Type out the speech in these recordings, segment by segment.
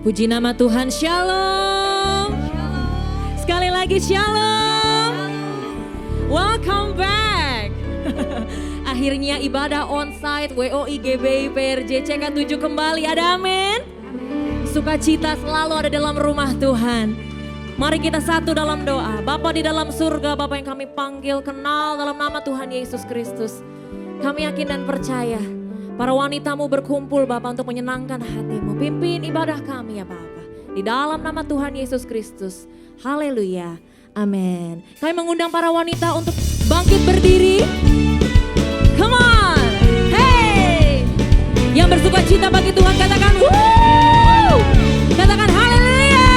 Puji nama Tuhan, shalom. Sekali lagi shalom. Welcome back. Akhirnya ibadah onsite WOI GBI PRJ CK7 kembali, ada amin. Sukacita selalu ada dalam rumah Tuhan. Mari kita satu dalam doa. Bapa di dalam surga, Bapa yang kami panggil, kenal dalam nama Tuhan Yesus Kristus. Kami yakin dan percaya para wanitamu berkumpul Bapa untuk menyenangkan hatimu. Pimpin ibadah kami ya Bapa. Di dalam nama Tuhan Yesus Kristus. Haleluya. Amin. Kami mengundang para wanita untuk bangkit berdiri. Come on. Hey. Yang bersuka cita bagi Tuhan katakan woo. Katakan haleluya.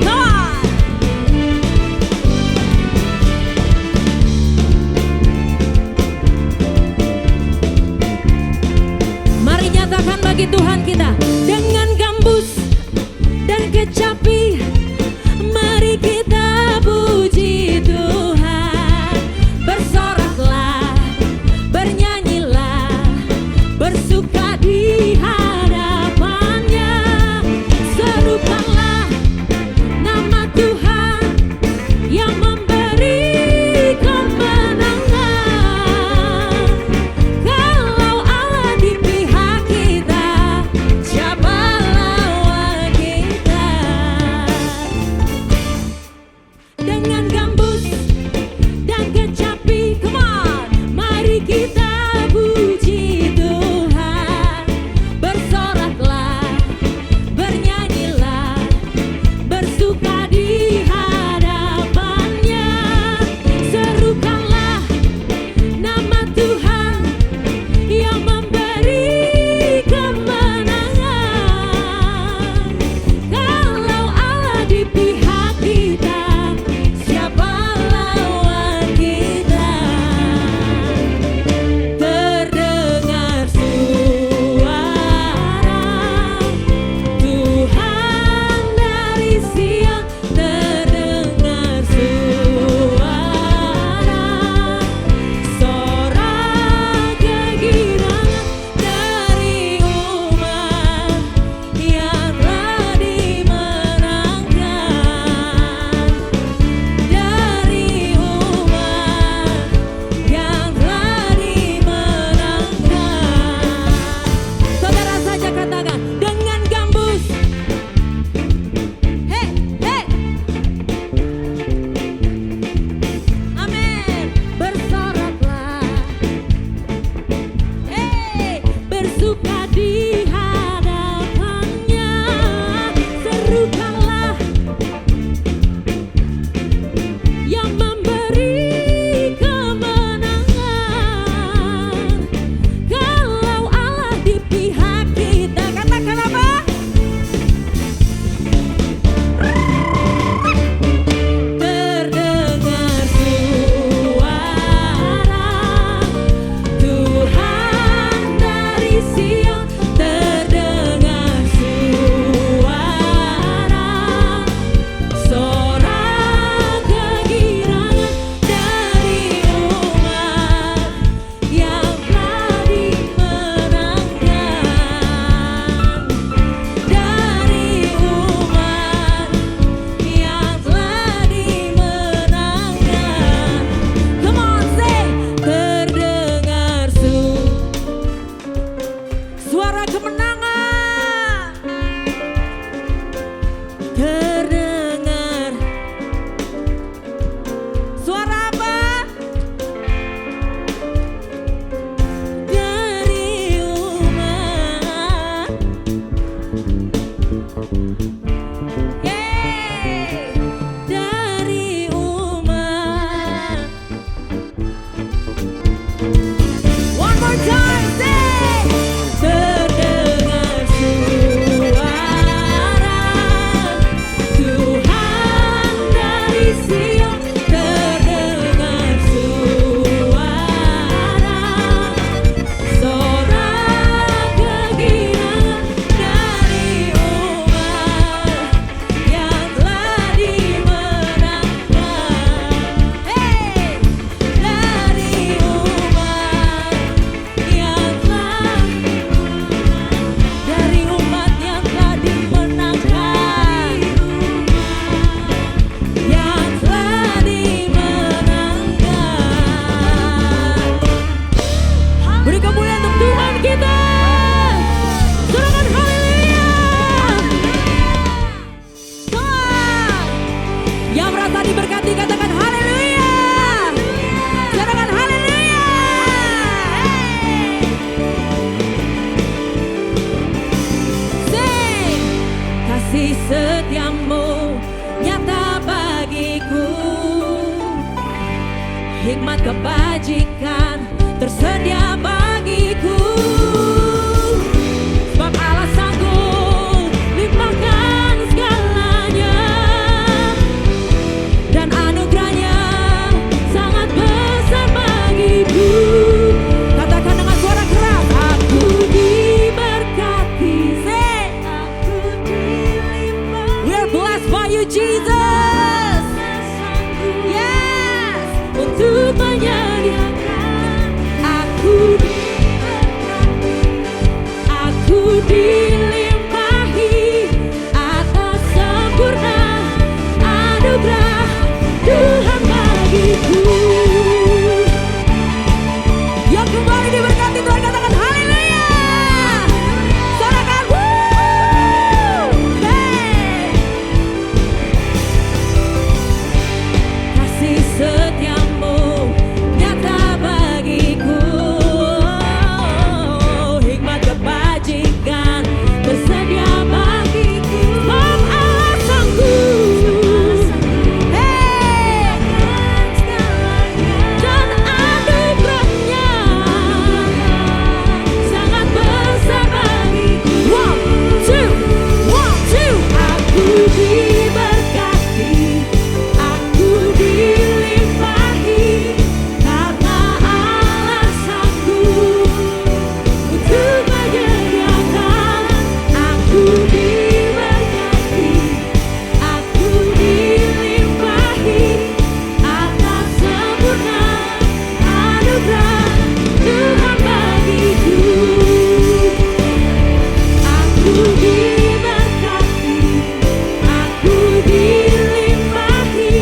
Come on. Mari nyatakan bagi Tuhan kita dengan gambus dan kecapi. Mari kita puji Tuhan, bersoraklah, bernyanyilah, bersuka di hati. hati katakan haleluya. Katakan haleluya. Say, kasih setiamu nyata bagiku, hikmat kebajikan tersedia bagiku. Sebab Allah sanggup limpahkan segalanya, dan anugerahnya sangat besar bagiku. Katakan dengan suara keras, aku diberkati. Say, aku dilimpahkan. We are blessed by you, Jesus. Yes, untuk menyediakan. Aku dilimpahi atas sempurna anugerah Tuhan bagiku. Yang kembali diberkati Tuhan katakan haleluya. Sorakan hey. Kasih setiamu nyata bagiku, hikmat kebajikan tersedia bagiku. Sebab Allah sanggup, hey, dan anugerahnya sangat besar bagiku. One, two. Aku diberkati, aku dilimpahi, karena Allah sanggup untuk menyediakan. Aku diberkati, aku dilimpahi atas sempurna anugerah Tuhan bagiku. Aku diberkati, aku dilimpahi,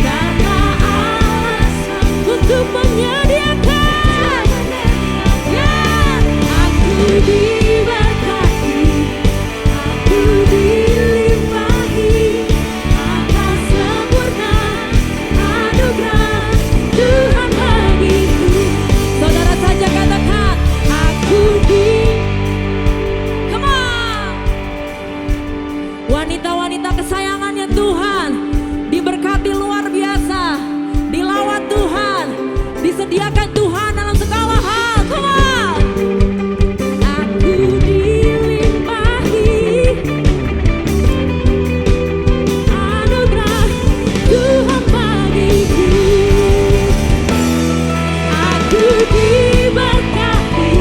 karena Allah sanggup untuk menyediakan. Ya, aku diberkati, aku dilimpahi atas sempurna anugerah Tuhan bagiku. Saudara saja katakan, aku Come on. Wanita-wanita kesayangannya Tuhan diberkati luar biasa, dilawat Tuhan, disediakan Tuhan dalam segala hal. Come on. Aku dilimpahi anugerah Tuhan bagiku. Aku diberkati,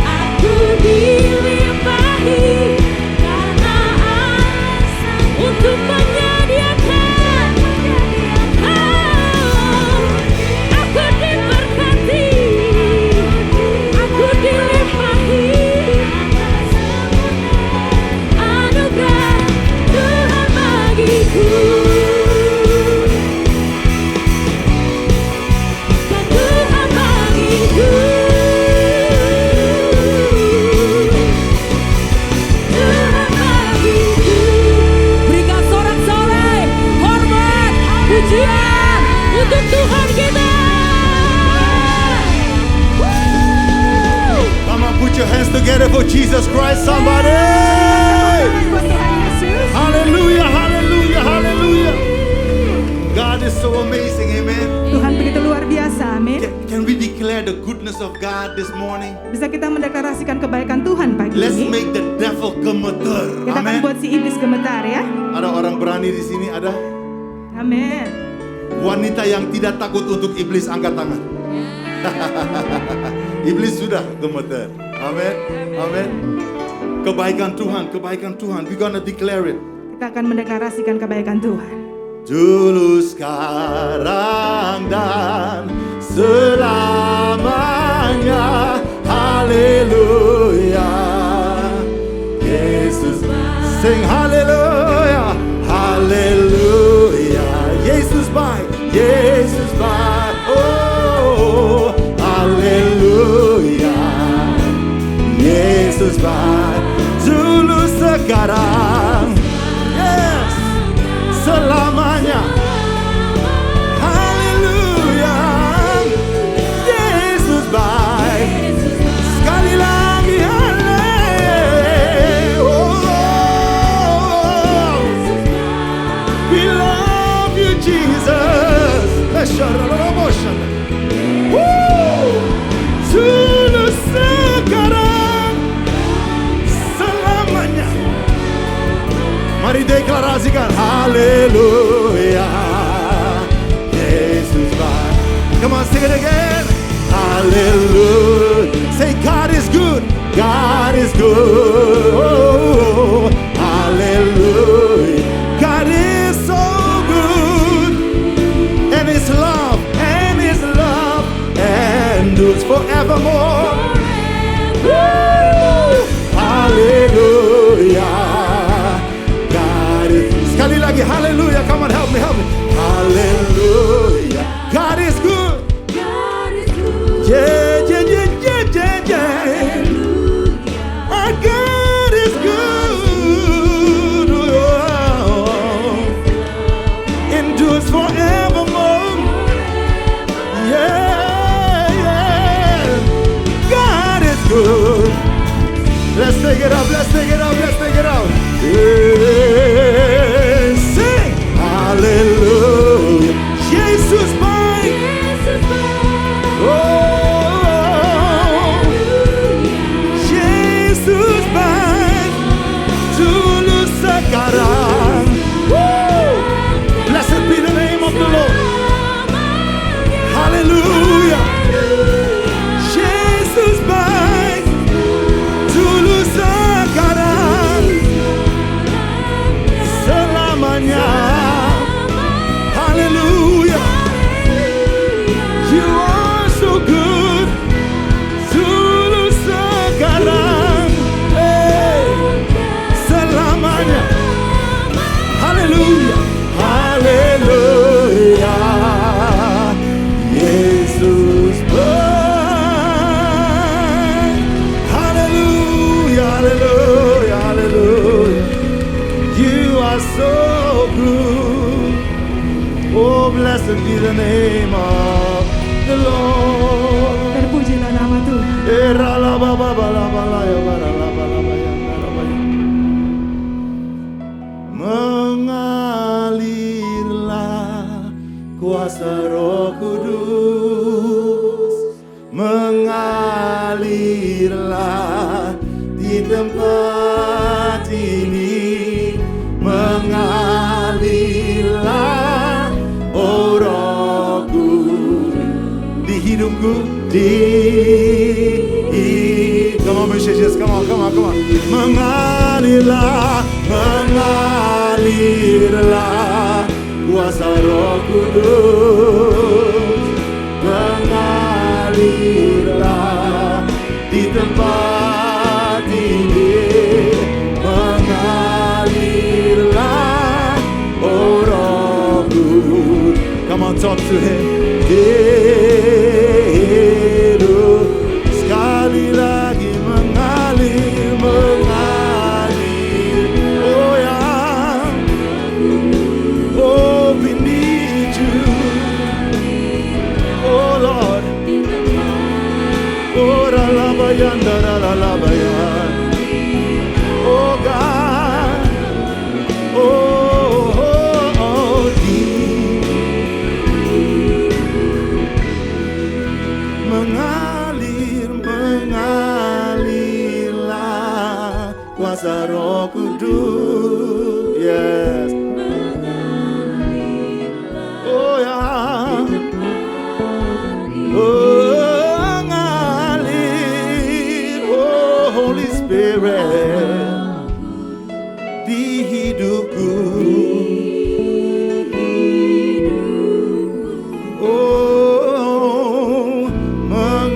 aku dilimpahi, karena Allah sanggup untuk menyediakan. Aku diberkati, aku dilimpahi anugerah Tuhan bagiku. Dan Tuhan bagiku, Tuhan bagiku. Berikan sorak-sorai, hormat, pujian untuk Tuhan kita. Come on, put your hands together for Jesus Christ, somebody. Hallelujah, hallelujah, hallelujah. God is so amazing, amen. Tuhan begitu luar biasa, amin. Can we declare the goodness of God this morning? Bisa kita mendeklarasikan kebaikan Tuhan pagi Let's ini. make the devil gemeter. Kita akan Amen. buat si iblis gemetar ya. Ada orang berani di sini, ada Amin. wanita yang tidak takut untuk iblis, angkat tangan. Iblis sudah gemeter. Amin. Amin. Kebaikan Tuhan, kebaikan Tuhan. We gonna declare it. Kita akan mendeklarasikan kebaikan Tuhan. Dulu, sekarang, dan selamanya. Haleluya. Yesus, sing haleluya. Haleluya. Yesus baik, Yesus baik. Oh, haleluya. Yesus baik. Dulu, sekarang, yes, selamanya. We love you, Jesus. Woo! Tulus sekarang selamanya. Mari deklarasikan haleluya. Yesus baik. Come on, sing it again. Hallelujah. Say God is good. God is good. Oh, hallelujah. God is so good. And His love endures forevermore. Woo! Hallelujah. God is. Sekali lagi hallelujah. Come on, help me. Hallelujah. God is good. Yeah. Our God is good. Oh, endures forevermore. Yeah. God is good. Let's take it up. Yeah. Sing hallelujah. Jesus mine. Oh. Blessed be the name of the Lord. Hallelujah. Jesus baik dulu sekarang selamanya. Hallelujah. You are so good dulu sekarang selamanya. Hallelujah, hallelujah. Yesus baik. Hallelujah, hallelujah, hallelujah. You are so good. Oh, blessed be the name of the Lord. Terpujilah nama Tuhan. Mengalirlah kuasa Roh Kudus, mengalirlah di tempat ini, mengalirlah oh Roh Kudus di hidupku, come on musicians, come on. Mengalirlah kuasa Roh Kudus, mengalirlah di tempat ini, mengalirlah oh Roh Kudus. Come on, talk to Him. Sekali lagi mengalir. Oh ya, oh we need you. Oh Lord, oh ralabayan, ralabayan. Oh God, mengalirlah kuasa Roh Kudus. Yes. Oh ya. Mengalir, oh Holy Spirit di hidupku. Oh, mengalirlah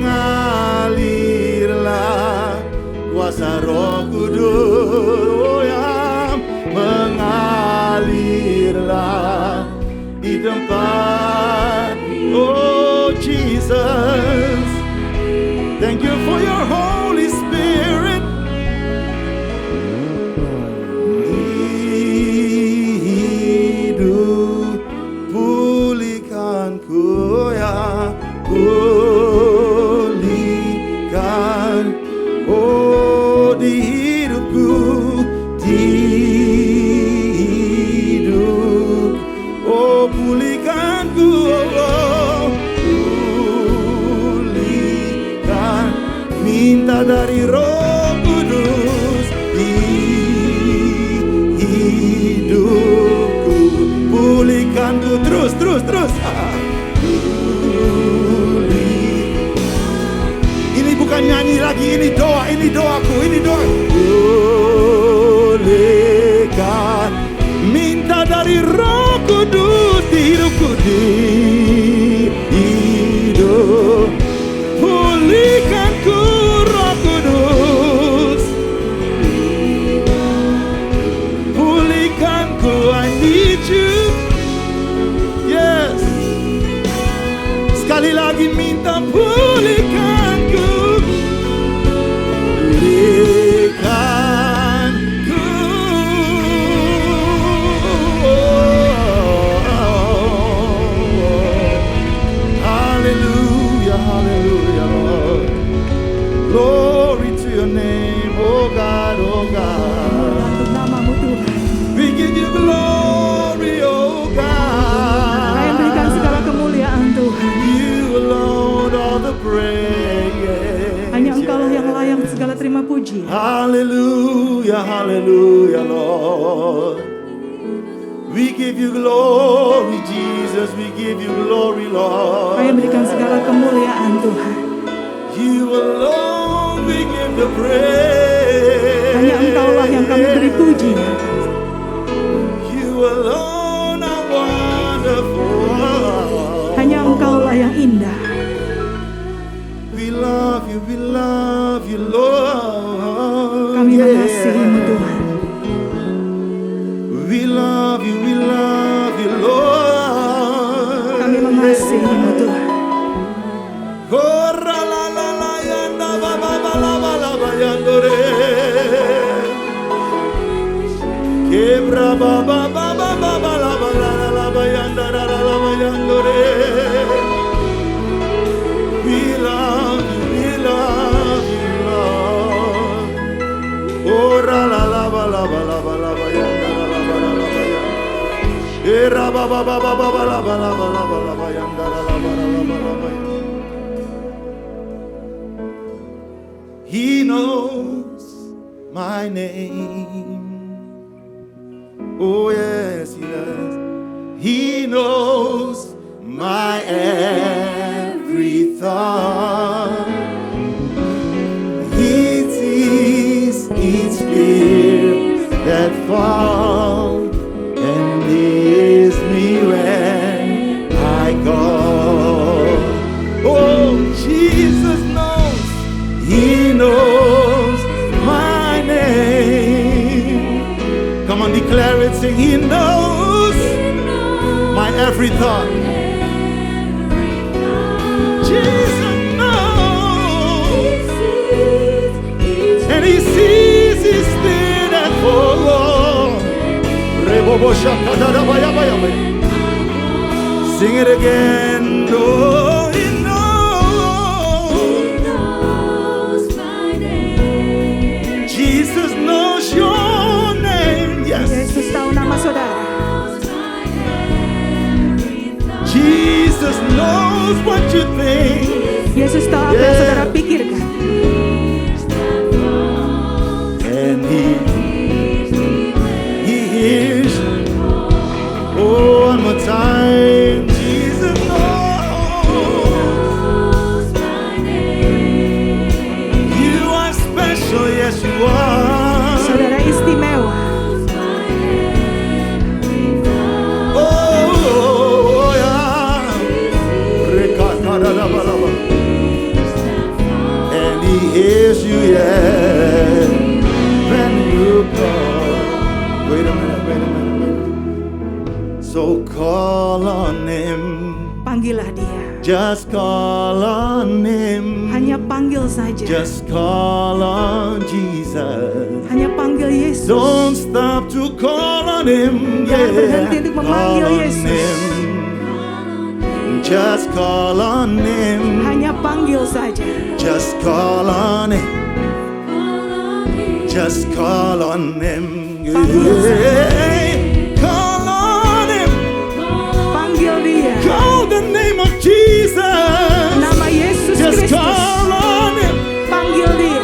kuasa Roh Kudus. Oh ya, mengalirlah di tempat. Oh Jesus, thank you for your Holy Spirit. Hidup pulihkanku ya, pulihkan oh di hidupku, di hidupku. minta dari Roh Kudus di hidupku, pulihkanku terus. Ini bukan nyanyi lagi, ini doa, ini doaku, ini doa. Pulihkan, minta dari Roh Kudus di hidupku, di hidup. Pulihkanku Roh Kudus, pulihkanku, I need you. Yes. Sekali lagi minta pulihkanku, pulihkanku. Hallelujah, hallelujah, Lord. Glory to your name, oh God, oh God. Untuk namamu Tuhan. We give you glory, oh God. Kami berikan segala kemuliaan Tuhan. You alone all the praise. Hanya Engkaulah yang layak segala terima puji. Hallelujah, hallelujah, Lord. We give you glory, Jesus. We give you glory, Lord. Kami berikan segala kemuliaan Tuhan. You alone we give the praise. Hanya Engkaulah yang kami beri puji. You alone are wonderful. Hanya Engkaulah yang indah. We love you, Lord. Kami mengasihi-Mu Tuhan. We love you, Lord. Kami mengasihi-Mu Tuhan. Ora la la la yanda ba ba ba la ba la ba yandore. Kebra ba ba ba ba ba ba la ba la la ba yandara la la ba yandore. We love you, Lord. Ora la la ba la ba la ba la ba yandara la ba la ba yandara. Era ba ba ba ba ba ba la ba la ba la ba la ba yandara la ba la ba la ba. He knows my name. Oh yes, he does. He knows my every thought. He sees each tear that falls and leaves me when I go. Oh, Jesus knows. He knows my name. Come on, declare it, sing. He knows my every thought. Jesus knows, and He sees His thing that follow. Sing it again. Oh, He knows. Jesus knows your name. Yes. Yesus tahu nama saudara. Jesus knows what you think. Yesus tahu apa yang saudara pikirkan. And He hears. Oh, one more time. Jesus knows. You are special, yes you are. Saudara istimewa. Oh, yeah. And He hears you, yeah. When you call. Wait a minute. So call on Him. Panggillah Dia. Just call on Him. Hanya panggil saja. Just call on Jesus. Hanya panggil Yesus. Don't stop to call on Him. Jangan berhenti untuk memanggil Call on Yesus. Him. Just call on Him. Hanya panggil saja. Just call on Him. Just call on Him. Panggil Call on Him. Panggil Dia. Call the name of Jesus. Nama Yesus Just Kristus. call on Him. Panggil Dia.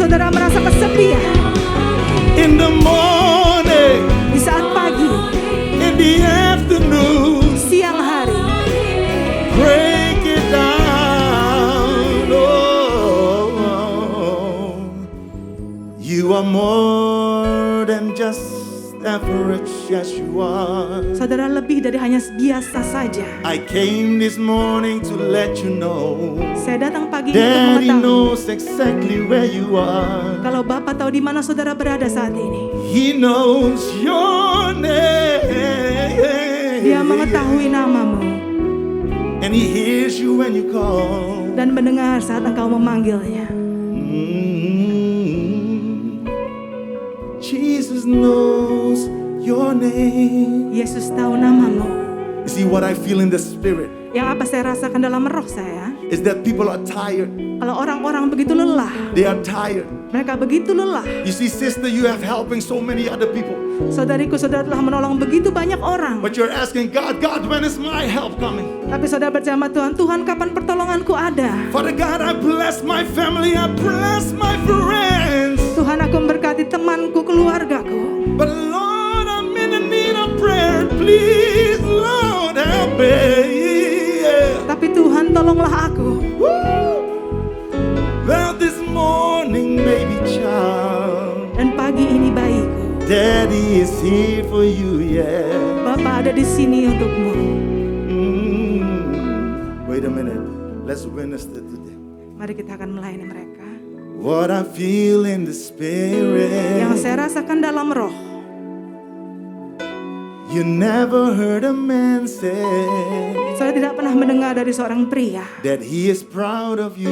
saudara merasa kesepian, in the morning, di saat pagi, in the afternoon, siang hari, break it down. Oh, you are more than just average, yes you are. saudara lebih dari hanya biasa saja. I came this morning to let you know Saya datang pagi ini untuk Daddy mengetahui knows exactly where you are. kalau Bapak tahu di mana saudara berada saat ini. He knows your name. Dia mengetahui namamu And he hears you when you call. dan mendengar saat engkau memanggilnya. Jesus knows your name. Yesus tahu namamu. You see what I feel in the spirit Yang apa saya rasakan dalam roh saya, is that people are tired. kalau orang-orang begitu lelah, They are tired. mereka begitu lelah. You see, sister, you have helping so many other people. Saudariku, saudara telah menolong begitu banyak orang. But you're asking God, God, when is my help coming? Tapi saudara berjamaah Tuhan, Tuhan kapan pertolonganku ada? Father God, I bless my family, I bless my friends. Tuhan, aku memberkati temanku, keluargaku. But Lord, I'm in the need of prayer. Please, Lord, help me. Yeah. Tapi Tuhan, tolonglah aku. Woo. Well, this morning, baby child, Dan pagi ini bayiku, Daddy is here for you, yeah. Bapa ada di sini untukmu. Wait a minute, let's minister to them. Mari kita akan melayani mereka. What I feel in the spirit. Yang saya rasakan dalam roh, You never heard a man say saya tidak pernah mendengar dari seorang pria that he is proud of you.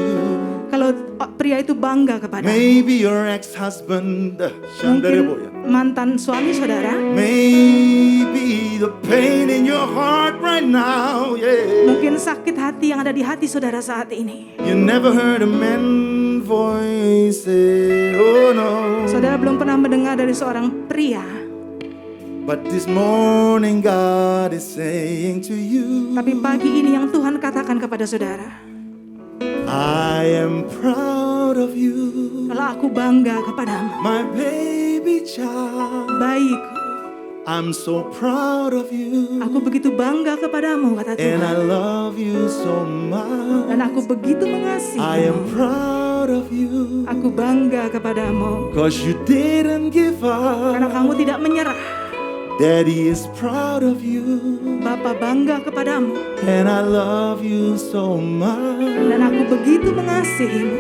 kalau pria itu bangga kepada Maybe your ex-husband, mungkin mantan suami saudara, maybe the pain in your heart right now, yeah. mungkin sakit hati yang ada di hati saudara saat ini. You never heard a man voice say, oh no. Saudara belum pernah mendengar dari seorang pria. But this morning God is saying to you, Tapi pagi ini yang Tuhan katakan kepada saudara, I am proud of you, kalau aku bangga kepadamu, my baby child. bayiku, I'm so proud of you, aku begitu bangga kepadamu, kata and I Tuhan. love you so much. Dan aku begitu I am mengasihimu. proud of you, Aku bangga kepadamu, 'cause you didn't give karena up. kamu tidak menyerah. Daddy is proud of you, Bapa bangga kepadamu, and I love you so much. dan aku begitu mengasihimu.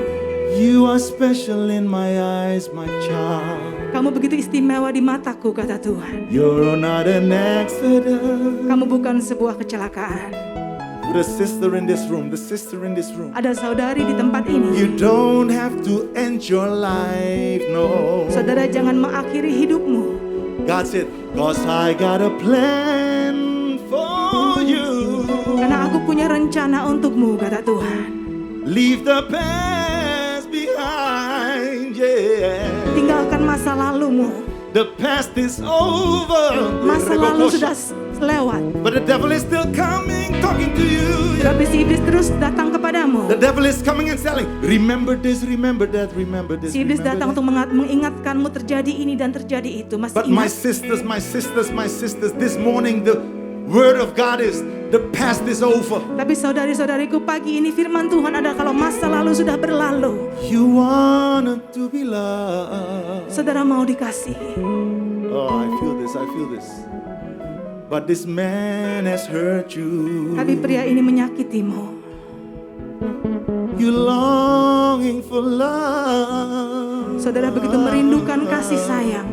You are special in my eyes, my child. Kamu begitu istimewa di mataku, kata Tuhan. You're not an accident. Kamu bukan sebuah kecelakaan. The sister in this room, the sister in this room. Ada saudari di tempat ini. You don't have to end your life, no. Saudara jangan mengakhiri hidupmu. God said, 'Cause I got a plan for you. Karena aku punya rencana untukmu, kata Tuhan. Leave the past behind, yeah. Tinggalkan masa lalumu. The past is over. Masa lalu sudah lewat. But the devil is still coming, talking to you. Tapi si iblis terus datang kepadamu. The devil is coming and telling, remember this, remember that, remember this. Si iblis remember datang that." untuk mengingatkanmu terjadi ini dan terjadi itu. Masih But my ingat? sisters, my sisters, my sisters, this morning the word of God is, the past is over. Tapi saudari-saudariku, pagi ini firman Tuhan adalah kalau masa lalu sudah berlalu, You want to be loved. saudara mau dikasihi. Oh, I feel this, I feel this. But this man has hurt you. Tapi pria ini menyakitimu. You longing for love. Saudara begitu merindukan kasih sayang.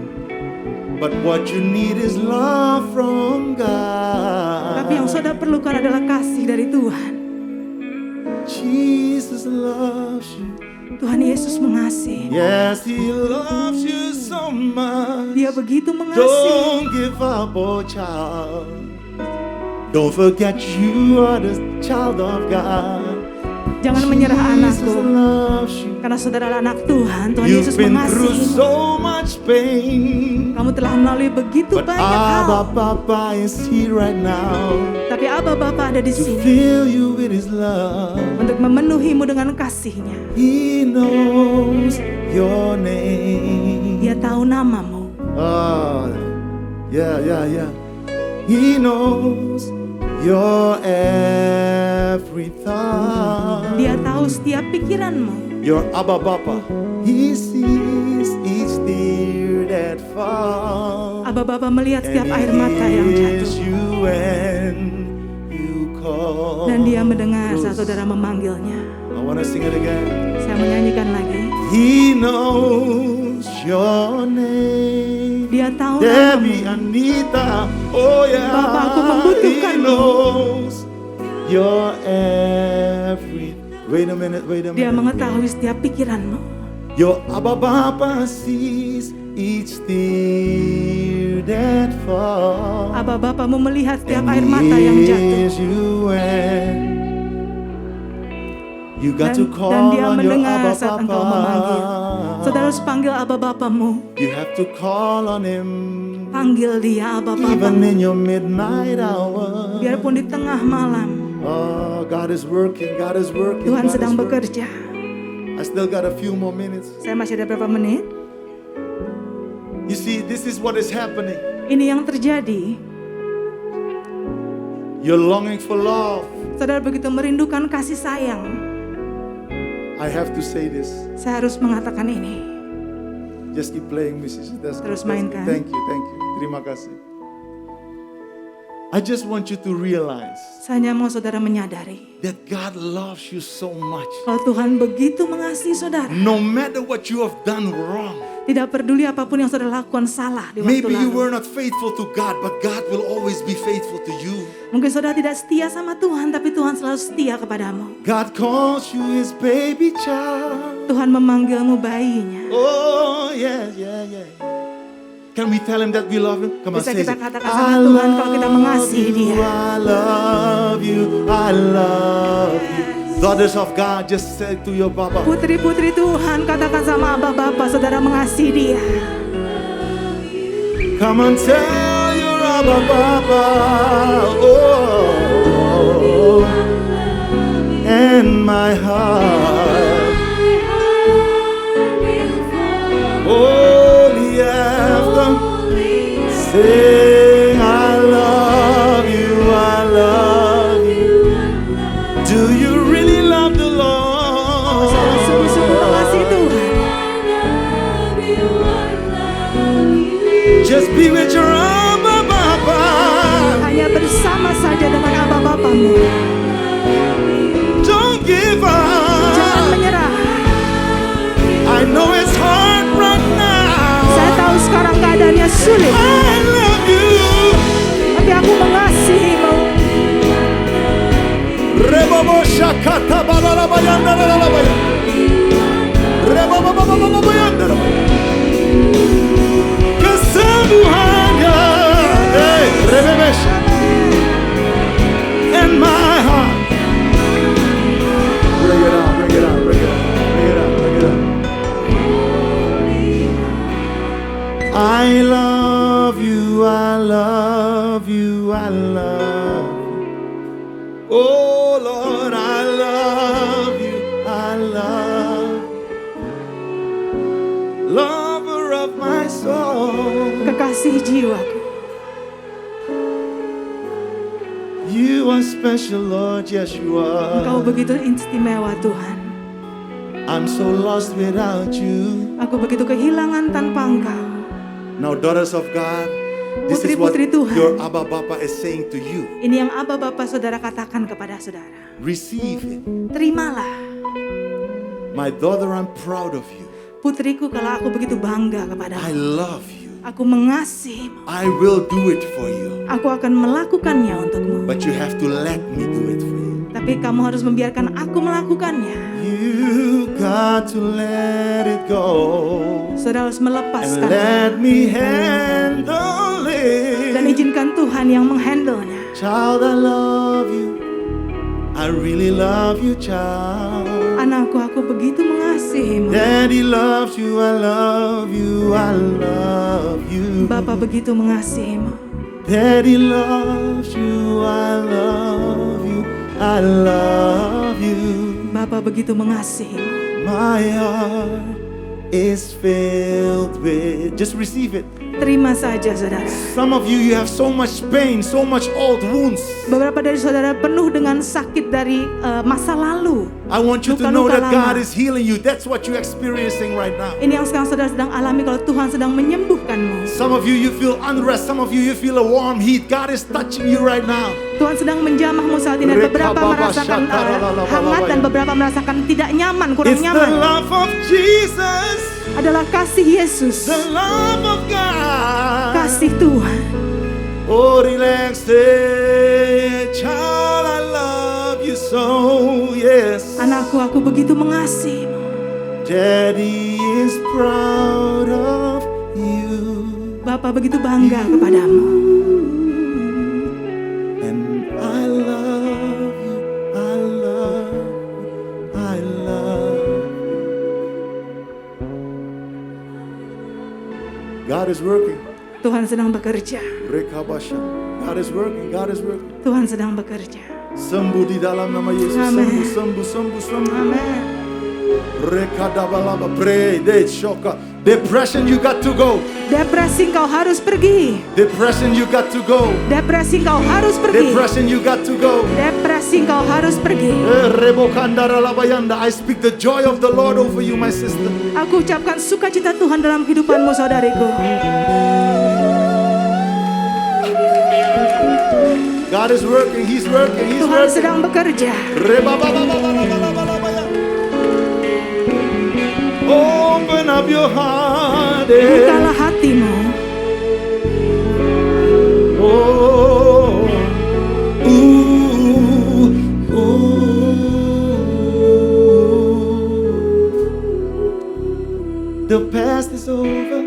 But what you need is love from God. Tapi yang saudara perlukan adalah kasih dari Tuhan. Jesus loves you. Tuhan Yesus mengasihi. Yes, He loves you so much. Dia begitu mengasihi. Don't give up, oh child. Don't forget you are the child of God. Jangan menyerah Jesus anakku. loves you. Karena saudara adalah anak Tuhan. Tuhan You've Yesus been through mengasihimu. so much pain, Kamu telah melalui begitu but banyak hal. Abba Papa is here right now Tapi Abba Bapa ada di to sini fill you with His love. untuk memenuhimu dengan kasih-Nya. He knows your name. Dia tahu namamu. Oh, yeah. He knows your every thought. Dia tahu setiap pikiranmu. Your Abba Bapa, He sees each tear that falls. Abba Bapa melihat setiap And air mata yang He hears jatuh. you when you call. Dan Dia mendengar saat saudara memanggilnya. I want to sing it again. Saya menyanyikan lagi. He knows your name. Dia tahu Debbie, namamu. Anita, oh yeah. Bapa, aku He membutuhkanmu. knows your every. Wait a minute. Dia mengetahui setiap pikiranmu. Your Abba Baba sees each tear that falls. Abba Bapamu melihat setiap And air mata yang He jatuh. hears you when you got to Dan call Dia on your mendengar Abba saat engkau memanggil. Saudara harus panggil Abba Bapamu. You have to call on Him Panggil Dia Abba even Bapamu. in your midnight hour. Biarpun di tengah malam Oh, God is working. Tuhan God sedang is working. bekerja. I still got a few more minutes. Saya masih ada berapa menit? You see, this is what is happening. Ini yang terjadi. You're longing for love. Saudara begitu merindukan kasih sayang. I have to say this. Saya harus mengatakan ini. Just keep playing music. That's good. Terus That's mainkan. good. Thank you. Terima kasih. I just want you to realize Saya hanya mau saudara menyadari that God loves you so much. kalau Tuhan begitu mengasihi saudara. No matter what you have done wrong. Tidak peduli apapun yang saudara lakukan salah di waktu Maybe you lalu. were not faithful to God, but God will always be faithful to you. Mungkin saudara tidak setia sama Tuhan, tapi Tuhan selalu setia kepadamu. God calls you His baby child. Tuhan memanggilmu bayinya. Oh, yeah. Can we tell Him that we love Him? Come on, Bisa say kita it. katakan sama Tuhan kalau kita mengasihi Dia. I love you. Daughters of God, just say to your Papa. Putri-putri Tuhan, katakan sama Abba Bapa, saudara mengasihi Dia. Come on, tell your Abba Papa. Oh, and my heart. Holy anthem, sing I love you. Do you really love the Lord? Saudara sungguh-sungguh mengasihi Tuhan. Just be with your Abba Papa. Hanya bersama saja dengan Abba Bapamu. Don't give Jangan up. menyerah. I know it's hard right now. Saya tahu sekarang keadaannya sulit, I love you. tapi aku mengasihimu. Rebobo shakata balala bayanda la baya. Rebobo bayanda la baya. Kesembuhannya, hey, rebebesh. In my heart. Bring it out. I love you. Oh Lord, I love you. Lover of my soul. Kekasih jiwaku. You are special, Lord, yes you Engkau are. begitu istimewa Tuhan. I'm so lost without you. Aku begitu kehilangan tanpa Engkau. Now, daughters of God, this is what Putri-putri Tuhan. your Abba Bapa is saying to you. Ini yang Abba Bapa saudara katakan kepada saudara. Receive it. Terimalah. My daughter, I'm proud of you. Putriku, kalau aku begitu bangga I kepadamu. love you. Aku mengasihimu. I will do it for you. Aku akan melakukannya untukmu. But you have to let me do it for you. Tapi kamu harus membiarkan aku melakukannya. You got to let it go. Saudara harus And melepaskan let me handle it. dan izinkan Tuhan yang menghandlenya. Child, I love you. I really love you, child. Anakku, aku begitu mengasihimu. Daddy loves you, I love you, I love you. Bapa begitu mengasihimu. Daddy loves you, I love you, I love you. Bapa begitu mengasihimu. My heart is filled with. Just receive it. Terima saja, saudara. Some of you, you have so much pain, so much old wounds. Beberapa dari saudara penuh dengan sakit dari masa lalu. I want you to know Luka-luka that God lama. is healing you. That's what you're experiencing right now. Ini yang sekarang saudara sedang alami kalau Tuhan sedang menyembuhkanmu. Some of you, you feel unrest. Some of you, you feel a warm heat. God is touching you right now. Tuhan sedang menjamahmu saat ini. Beberapa merasakan hangat dan beberapa merasakan tidak nyaman, kurang It's the nyaman. love of Jesus, Adalah kasih Yesus, the love of God. kasih Tuhan. Oh, relax, hey, child, I love you so, yes. Anakku, aku begitu mengasihimu. Daddy is proud of you. Bapa begitu bangga kepadamu. And I love you, I love you, I love you. God is working. Tuhan sedang bekerja. Rekabasha. God is working, God is working. Tuhan sedang bekerja. Sembuh di dalam nama Yesus. Amen. Sembuh, sembuh, sembuh, sembuh. Amin. Rekadabalaba, pray, they shoka. Depression, you got to go. Depresi kau harus pergi. Depression, you got to go. Depresi kau harus pergi. Depression, you got to go. Depresi kau harus pergi. Rebokandarabayanda. I speak the joy of the Lord over you, my sister. Aku ucapkan sukacita Tuhan dalam kehidupanmu, saudariku. God is working, He's working, He's Tuhan working. sedang bekerja. Rebababababababababaya. Open up your heart. Bukalah hatimu. Oh, ooh, ooh. The past is over.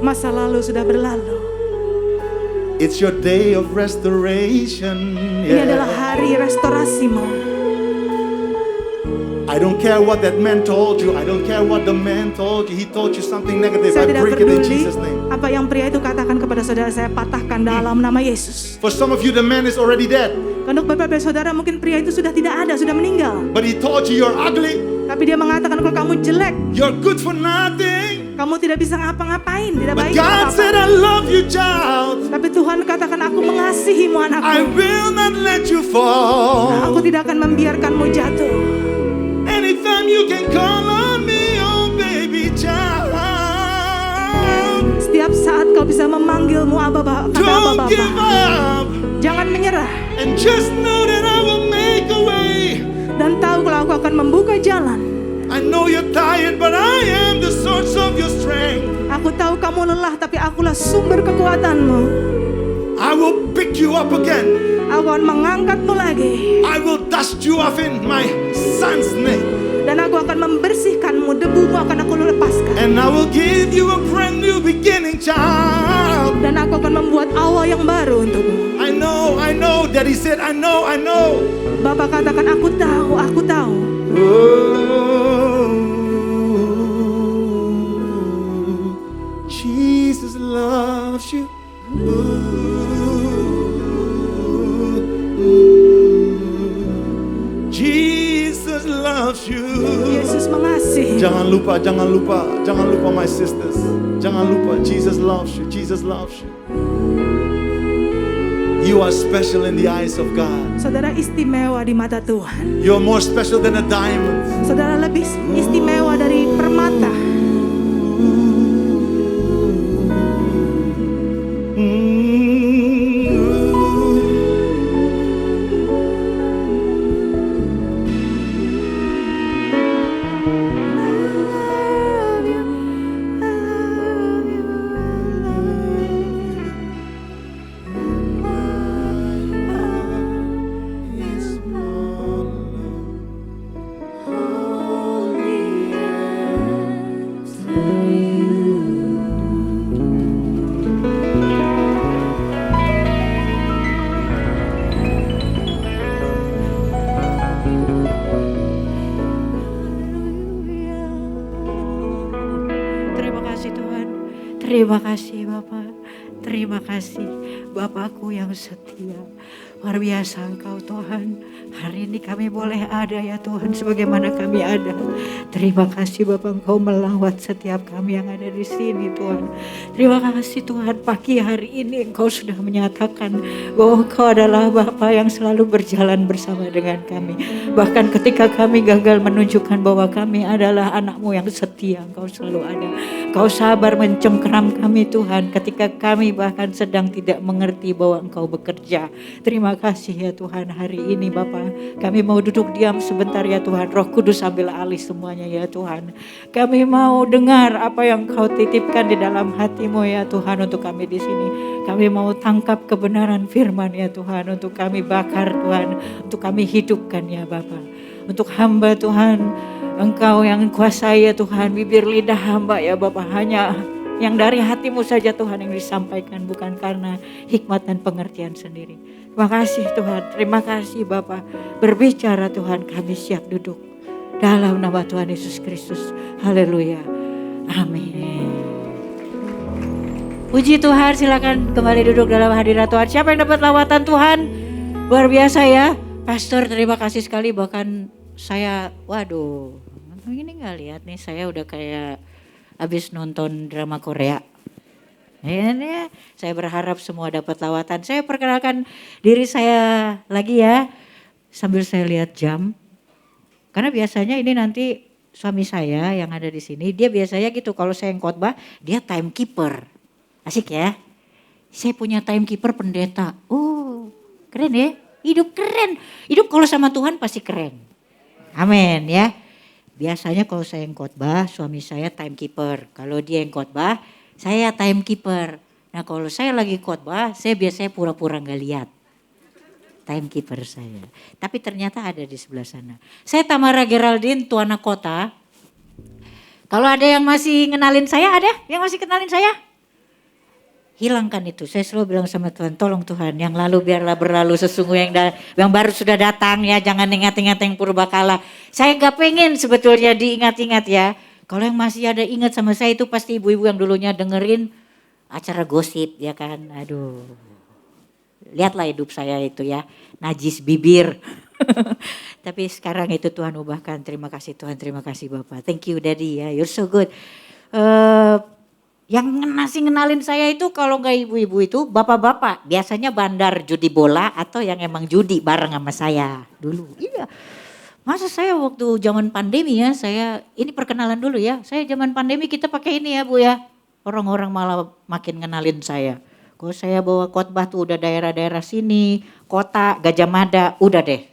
Masa lalu sudah berlalu. It's your day of restoration. Ini adalah hari restorasimu. I don't care what that man told you. I don't care what the man told you. He told you something negative. Saya I tidak break it in peduli Jesus' name. apa yang pria itu katakan kepada saudara, saya patahkan dalam nama Yesus. For some of you, the man is already dead. Untuk beberapa saudara mungkin pria itu sudah tidak ada, sudah meninggal. But he told you you're ugly. Tapi dia mengatakan kalau kamu jelek, You're good for nothing. kamu tidak bisa ngapa-ngapain, tidak But baik God said, I apa-apa. love you, child. Tapi Tuhan katakan, aku mengasihimu I anakku. will not let you fall. Aku tidak akan membiarkanmu jatuh. Anytime you can call on me, oh baby child. Setiap saat kau bisa memanggilmu Abba, kata Abba Don't give Bapa. up. Jangan menyerah. And just know that I will make a way. Dan tahu kalau aku akan membuka jalan. I know you're tired, but I am the source of your strength. Aku tahu kamu lelah, tapi akulah sumber kekuatanmu. I will pick you up again. Aku akan mengangkatmu lagi. I will dust you off in my son's name. Dan aku akan membersihkanmu, debumu akan aku lepaskan. And I will give you a brand new beginning, child. Dan aku akan membuat awal yang baru untukmu. I know, Daddy said, I know. Bapak katakan, aku tahu, aku tahu. Oh, Jesus loves you. Jesus loves you. Yesus mengasihi. Jangan lupa my sisters. Jangan lupa, Jesus loves you. Jesus loves you. You are special in the eyes of God. Saudara istimewa di mata Tuhan. You're more special than a diamond. Saudara lebih istimewa dari permata. Holy Terima kasih Bapak. Terima kasih Bapakku yang setia. Luar biasa Engkau Tuhan. Hari ini kami boleh ada ya Tuhan sebagaimana kami ada. Terima kasih Bapak, Engkau melawat setiap kami yang ada di sini Tuhan. Terima kasih Tuhan, pagi hari ini Engkau sudah menyatakan bahwa Engkau adalah Bapa yang selalu berjalan bersama dengan kami. Bahkan ketika kami gagal menunjukkan bahwa kami adalah anak-Mu yang setia, Engkau selalu ada. Engkau sabar mencengkeram kami Tuhan ketika kami bahkan sedang tidak mengerti bahwa Engkau bekerja. Terima kasih ya Tuhan, hari ini Bapak kami mau duduk diam sebentar ya Tuhan. Roh Kudus ambil alih semuanya ya Tuhan. Kami mau dengar apa yang Kau titipkan di dalam hati-Mu ya Tuhan untuk kami di sini. Kami mau tangkap kebenaran firman ya Tuhan, untuk kami bakar Tuhan, untuk kami hidupkan ya Bapak. Untuk hamba Tuhan, Engkau yang kuasai ya Tuhan, bibir lidah hamba ya Bapak, hanya yang dari hati-Mu saja Tuhan yang disampaikan, bukan karena hikmat dan pengertian sendiri. Terima kasih Tuhan, terima kasih Bapak. Berbicara Tuhan, kami siap duduk dalam nama Tuhan Yesus Kristus. Haleluya. Amin. Puji Tuhan, silakan kembali duduk dalam hadirat Tuhan. Siapa yang dapat lawatan Tuhan? Luar biasa ya. Pastor, terima kasih sekali. Bahkan saya, waduh, ini gak lihat nih, saya udah kayak habis nonton drama Korea. Ini saya berharap semua dapat lawatan. Saya perkenalkan diri saya lagi ya, sambil saya lihat jam. Karena biasanya ini nanti suami saya yang ada di sini, dia biasanya gitu kalau saya yang khotbah, dia timekeeper. Asik ya. Saya punya timekeeper pendeta. Keren ya. Hidup keren. Hidup kalau sama Tuhan pasti keren. Amin ya. Biasanya kalau saya yang khotbah, suami saya timekeeper. Kalau dia yang khotbah, saya timekeeper. Nah kalau saya lagi khotbah, saya biasanya pura-pura gak lihat timekeeper saya. Tapi ternyata ada di sebelah sana. Saya Tamara Geraldine, Tuana Kota. Kalau ada yang masih ngenalin saya, ada yang masih kenalin saya? Hilangkan itu. Saya selalu bilang sama Tuhan, tolong Tuhan, yang lalu biarlah berlalu, sesungguhnya yang baru sudah datang ya, jangan ingat-ingat yang purbakala. Saya gak pengen sebetulnya diingat-ingat ya. Kalau yang masih ada ingat sama saya itu pasti ibu-ibu yang dulunya dengerin acara gosip ya kan. Aduh, lihatlah hidup saya itu ya, najis bibir. Tapi sekarang itu Tuhan ubahkan. Terima kasih Tuhan, terima kasih Bapak. Thank you Daddy ya, you're so good. Yang masih ngenalin saya itu kalau nggak ibu-ibu itu bapak-bapak. Biasanya bandar judi bola atau yang emang judi bareng sama saya dulu. Iya. Masa saya waktu zaman pandemi ya, saya ini perkenalan dulu ya. Saya zaman pandemi kita pakai ini ya Bu ya. Orang-orang malah makin ngenalin saya. Kalau saya bawa khotbah tuh udah daerah-daerah sini, kota, Gajah Mada, udah deh.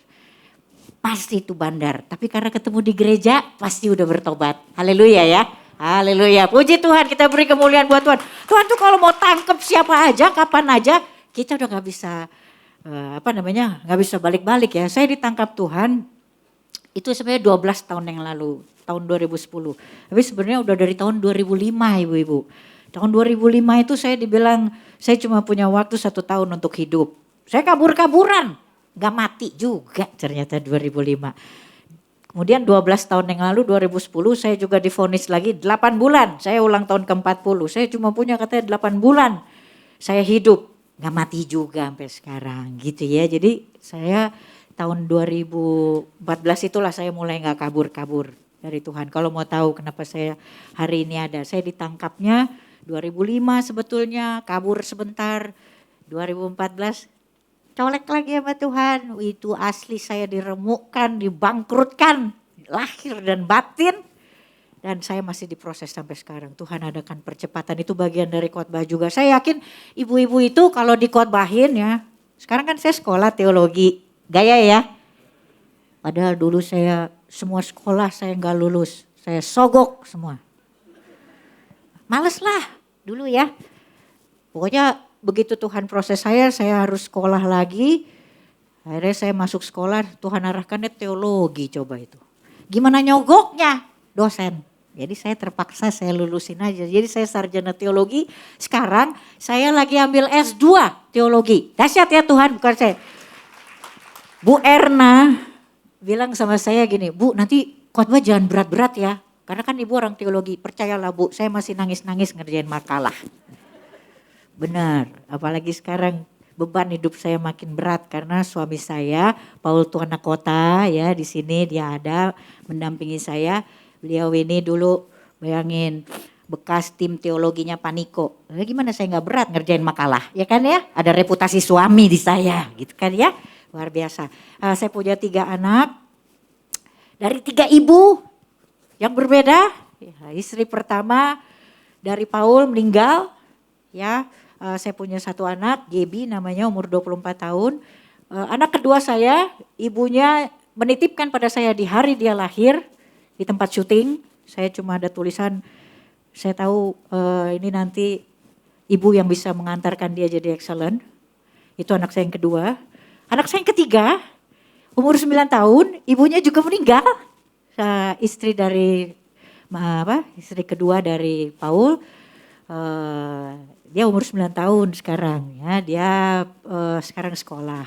Pasti itu bandar. Tapi karena ketemu di gereja pasti udah bertobat. Haleluya ya. Haleluya. Puji Tuhan, kita beri kemuliaan buat Tuhan. Tuhan tuh kalau mau tangkep siapa aja, kapan aja, kita udah gak bisa, gak bisa balik-balik ya. Saya ditangkap Tuhan. Itu sebenarnya 12 tahun yang lalu, tahun 2010. Tapi sebenarnya udah dari tahun 2005 ibu-ibu. Tahun 2005 itu saya dibilang saya cuma punya waktu 1 tahun untuk hidup. Saya kabur-kaburan, gak mati juga ternyata 2005. Kemudian 12 tahun yang lalu 2010 saya juga divonis lagi 8 bulan. Saya ulang tahun ke-40, saya cuma punya katanya 8 bulan. Saya hidup, gak mati juga sampai sekarang gitu ya. Jadi saya tahun 2014 itulah saya mulai gak kabur-kabur dari Tuhan. Kalau mau tahu kenapa saya hari ini ada. Saya ditangkapnya 2005 sebetulnya, kabur sebentar. 2014 colek lagi sama Tuhan. Itu asli saya diremukkan, dibangkrutkan, lahir dan batin. Dan saya masih diproses sampai sekarang. Tuhan adakan percepatan, itu bagian dari khotbah juga. Saya yakin ibu-ibu itu kalau dikhotbahin ya. Sekarang kan saya sekolah teologi. Gaya ya. Padahal dulu saya semua sekolah saya nggak lulus. Saya sogok semua. Males lah dulu ya. Pokoknya begitu Tuhan proses saya harus sekolah lagi. Akhirnya saya masuk sekolah, Tuhan arahkannya teologi coba itu. Gimana nyogoknya? Dosen. Jadi saya terpaksa saya lulusin aja. Jadi saya sarjana teologi. Sekarang saya lagi ambil S2 teologi. Dahsyat ya Tuhan, bukan saya. Bu Erna bilang sama saya gini, Bu nanti khotbah jangan berat-berat ya. Karena kan ibu orang teologi, percayalah Bu, saya masih nangis-nangis ngerjain makalah. Benar, apalagi sekarang beban hidup saya makin berat karena suami saya Paul Tuana Kota ya di sini dia ada mendampingi saya. Beliau ini dulu bayangin bekas tim teologinya Paniko. Gimana saya nggak berat ngerjain makalah ya kan ya? Ada reputasi suami di saya gitu kan ya, luar biasa. Saya punya 3 anak dari 3 ibu yang berbeda. Ya, istri pertama dari Paul meninggal ya. Saya punya 1 anak, Gaby namanya, umur 24 tahun. Anak kedua saya, ibunya menitipkan pada saya di hari dia lahir di tempat syuting. Saya cuma ada tulisan, saya tahu ini nanti ibu yang bisa mengantarkan dia jadi excellent. Itu anak saya yang kedua. Anak saya yang ketiga, umur 9 tahun, ibunya juga meninggal. Istri kedua dari Paul. Dia umur 9 tahun sekarang ya, dia sekarang sekolah.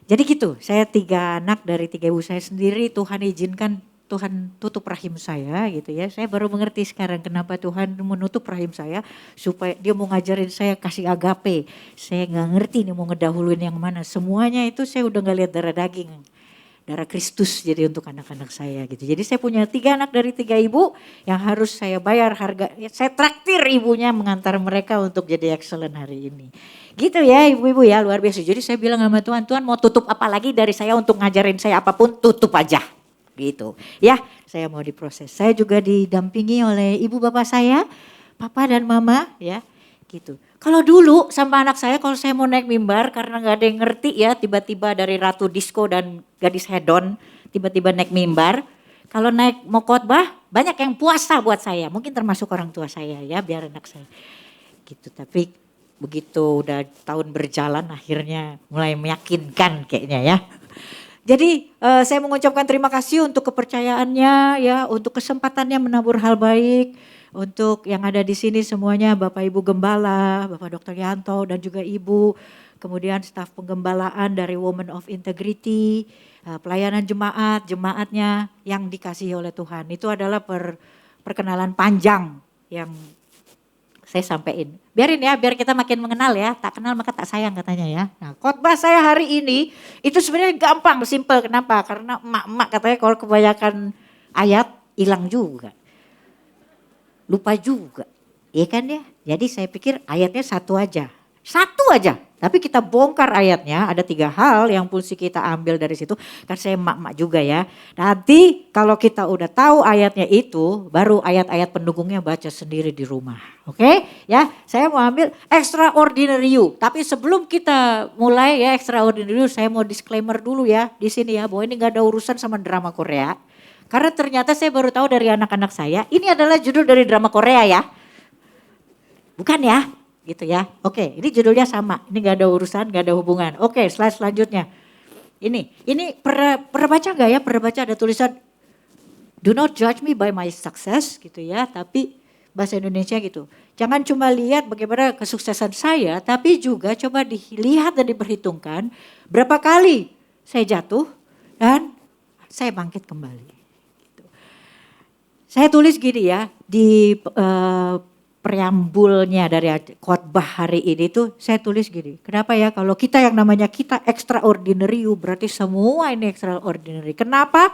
Jadi gitu, saya 3 anak dari 3 ibu saya sendiri. Tuhan izinkan, Tuhan tutup rahim saya gitu ya. Saya baru mengerti sekarang kenapa Tuhan menutup rahim saya, supaya dia mau ngajarin saya kasih agape. Saya gak ngerti nih mau ngedahuluin yang mana. Semuanya itu saya udah gak lihat darah daging. Darah Kristus jadi untuk anak-anak saya gitu. Jadi saya punya 3 anak dari 3 ibu yang harus saya bayar harga. Saya traktir ibunya mengantar mereka untuk jadi excellent hari ini. Gitu ya ibu-ibu ya, luar biasa. Jadi saya bilang sama Tuhan, Tuhan mau tutup apa lagi dari saya untuk ngajarin saya apapun, tutup aja. Gitu ya, saya mau diproses. Saya juga didampingi oleh ibu bapak saya, papa dan mama ya gitu. Kalau dulu sama anak saya kalau saya mau naik mimbar karena gak ada yang ngerti ya, tiba-tiba dari ratu disco dan gadis hedon tiba-tiba naik mimbar. Kalau naik mau khotbah banyak yang puasa buat saya, mungkin termasuk orang tua saya ya, biar anak saya gitu. Tapi begitu udah tahun berjalan akhirnya mulai meyakinkan kayaknya ya. Jadi saya mengucapkan terima kasih untuk kepercayaannya ya, untuk kesempatannya menabur hal baik. Untuk yang ada di sini semuanya Bapak Ibu Gembala, Bapak Dr. Yanto dan juga Ibu. Kemudian staf penggembalaan dari Women of Integrity, pelayanan jemaatnya yang dikasihi oleh Tuhan. Itu adalah perkenalan panjang yang saya sampaikan. Biarin ya, biar kita makin mengenal ya. Tak kenal maka tak sayang katanya ya. Nah, khotbah saya hari ini itu sebenarnya gampang, simple. Kenapa? Karena emak-emak katanya kalau kebanyakan ayat hilang juga. Lupa juga, iya kan ya. Jadi saya pikir ayatnya satu aja. Tapi kita bongkar ayatnya, ada 3 hal yang mesti kita ambil dari situ. Kan saya emak-emak juga ya. Nanti kalau kita udah tahu ayatnya itu, baru ayat-ayat pendukungnya baca sendiri di rumah. Oke ya, saya mau ambil extraordinary you. Tapi sebelum kita mulai ya extraordinary you, saya mau disclaimer dulu ya di sini ya, bahwa ini gak ada urusan sama drama Korea. Karena ternyata saya baru tahu dari anak-anak saya, ini adalah judul dari drama Korea ya. Bukan ya, gitu ya. Oke, ini judulnya sama, ini gak ada urusan, gak ada hubungan. Oke, slide selanjutnya. Ini pernah baca gak ya, pernah baca ada tulisan, do not judge me by my success gitu ya. Tapi bahasa Indonesia gitu, jangan cuma lihat bagaimana kesuksesan saya, tapi juga coba dilihat dan diperhitungkan berapa kali saya jatuh dan saya bangkit kembali. Saya tulis gini ya, di preambulnya dari khotbah hari ini tuh saya tulis gini. Kenapa ya kalau kita yang namanya kita extraordinary, berarti semua ini extraordinary. Kenapa?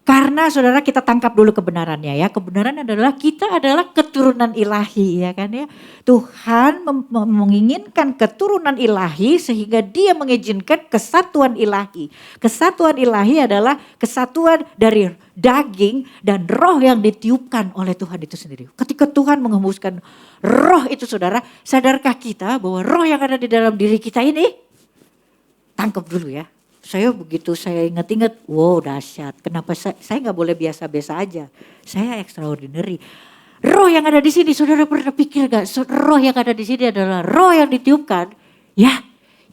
Karena saudara kita tangkap dulu kebenarannya ya. Kebenaran adalah kita adalah keturunan ilahi ya kan ya. Tuhan menginginkan keturunan ilahi sehingga dia mengizinkan kesatuan ilahi. Kesatuan ilahi adalah kesatuan dari daging dan roh yang ditiupkan oleh Tuhan itu sendiri. Ketika Tuhan menghembuskan roh itu saudara, sadarkah kita bahwa roh yang ada di dalam diri kita ini, tangkap dulu ya. Saya begitu saya ingat-ingat, wow dahsyat. Kenapa saya nggak boleh biasa-biasa aja? Saya extraordinary. Roh yang ada di sini, saudara pernah pikir gak? Roh yang ada di sini adalah roh yang ditiupkan, ya,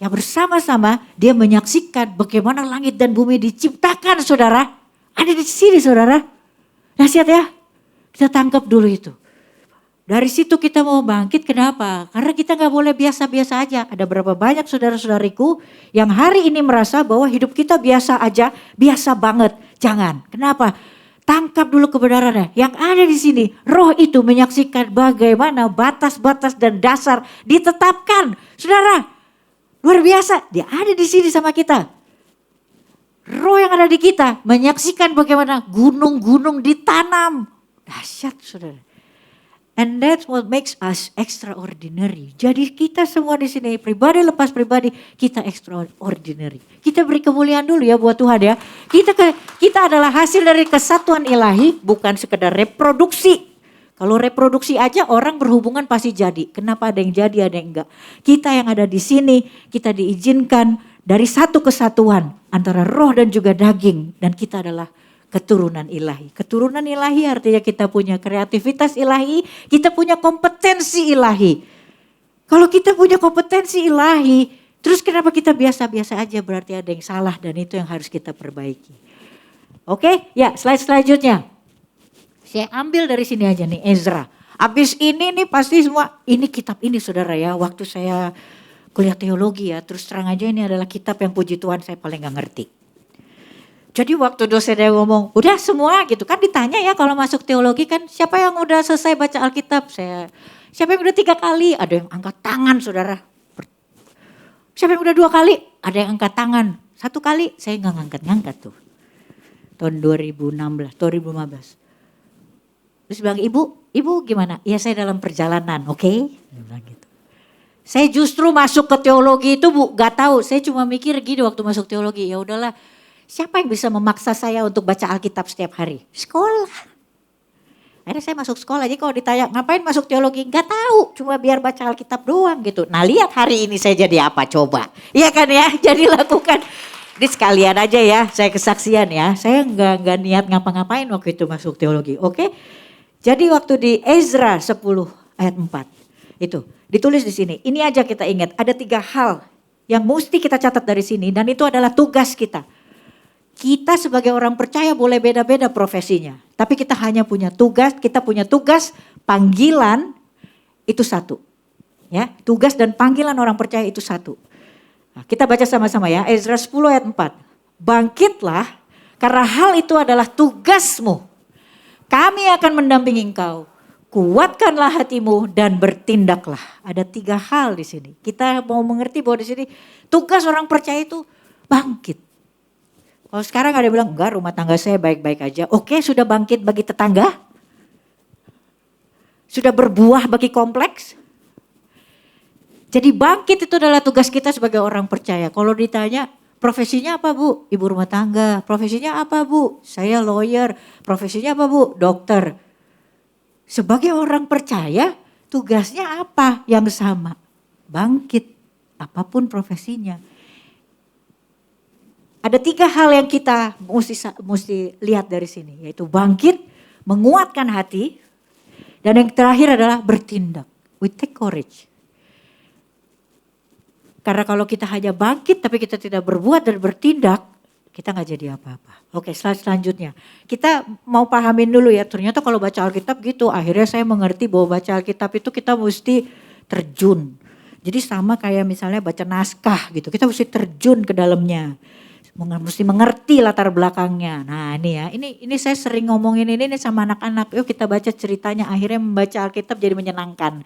yang bersama-sama dia menyaksikan bagaimana langit dan bumi diciptakan, saudara. Ada di sini, saudara. Dahsyat ya. Kita tangkap dulu itu. Dari situ kita mau bangkit, kenapa? Karena kita gak boleh biasa-biasa aja. Ada berapa banyak saudara-saudariku yang hari ini merasa bahwa hidup kita biasa aja, biasa banget. Jangan, kenapa? Tangkap dulu kebenarannya. Yang ada di sini, roh itu menyaksikan bagaimana batas-batas dan dasar ditetapkan. Saudara, luar biasa. Dia ada di sini sama kita. Roh yang ada di kita menyaksikan bagaimana gunung-gunung ditanam. Dahsyat, saudara. And that's what makes us extraordinary. Jadi kita semua di sini, pribadi lepas pribadi, kita extraordinary. Kita beri kemuliaan dulu ya buat Tuhan ya. Kita adalah hasil dari kesatuan ilahi, bukan sekedar reproduksi. Kalau reproduksi aja orang berhubungan pasti jadi. Kenapa ada yang jadi, ada yang enggak. Kita yang ada di sini, kita diizinkan dari satu kesatuan antara roh dan juga daging. Dan kita adalah keturunan ilahi. Keturunan ilahi artinya kita punya kreativitas ilahi, kita punya kompetensi ilahi. Kalau kita punya kompetensi ilahi, terus kenapa kita biasa-biasa aja, berarti ada yang salah dan itu yang harus kita perbaiki. Oke, ya slide selanjutnya. Saya ambil dari sini aja nih, Ezra. Abis ini nih pasti semua, ini kitab ini saudara ya, waktu saya kuliah teologi ya, terus terang aja ini adalah kitab yang puji Tuhan saya paling gak ngerti. Jadi waktu dosennya ngomong, udah semua gitu kan, ditanya ya kalau masuk teologi kan, siapa yang udah selesai baca Alkitab? Siapa yang udah 3 kali? Ada yang angkat tangan saudara. Siapa yang udah 2 kali? Ada yang angkat tangan. 1 kali saya gak ngangkat-ngangkat tuh. Tahun 2015. Terus bilang, ibu gimana? Ya saya dalam perjalanan, oke? Gitu. Saya justru masuk ke teologi itu gak tahu. Saya cuma mikir gini waktu masuk teologi, ya udahlah. Siapa yang bisa memaksa saya untuk baca Alkitab setiap hari? Sekolah. Akhirnya saya masuk sekolah. Jadi kalau ditanya ngapain masuk teologi? Gak tahu. Cuma biar baca Alkitab doang gitu. Nah lihat hari ini saya jadi apa coba. Iya kan ya. Jadi lakukan. Ini sekalian aja ya. Saya kesaksian ya. Saya gak niat ngapa-ngapain waktu itu masuk teologi. Oke. Jadi waktu di Ezra 10 ayat 4. Itu ditulis di sini. Ini aja kita ingat. Ada 3 hal yang mesti kita catat dari sini. Dan itu adalah tugas kita. Kita sebagai orang percaya boleh beda-beda profesinya. Tapi kita hanya punya tugas, kita punya tugas, panggilan itu satu. Ya, tugas dan panggilan orang percaya itu satu. Nah, kita baca sama-sama ya, Ezra 10 ayat 4. Bangkitlah karena hal itu adalah tugasmu. Kami akan mendampingi engkau. Kuatkanlah hatimu dan bertindaklah. Ada 3 hal di sini. Kita mau mengerti bahwa di sini tugas orang percaya itu bangkit. Kalau sekarang ada yang bilang, enggak rumah tangga saya baik-baik aja. Oke, sudah bangkit bagi tetangga? Sudah berbuah bagi kompleks? Jadi bangkit itu adalah tugas kita sebagai orang percaya. Kalau ditanya, profesinya apa bu? Ibu rumah tangga. Profesinya apa bu? Saya lawyer. Profesinya apa bu? Dokter. Sebagai orang percaya, tugasnya apa yang sama? Bangkit, apapun profesinya. Ada 3 hal yang kita mesti lihat dari sini. Yaitu bangkit, menguatkan hati. Dan yang terakhir adalah bertindak. We take courage. Karena kalau kita hanya bangkit tapi kita tidak berbuat dan bertindak. Kita gak jadi apa-apa. Oke, slide selanjutnya. Kita mau pahamin dulu ya. Ternyata kalau baca Alkitab gitu. Akhirnya saya mengerti bahwa baca Alkitab itu kita mesti terjun. Jadi sama kayak misalnya baca naskah gitu. Kita mesti terjun ke dalamnya. Mesti mengerti latar belakangnya. Nah ini ya, ini saya sering ngomongin ini sama anak-anak. Yuk kita baca ceritanya, akhirnya membaca Alkitab jadi menyenangkan.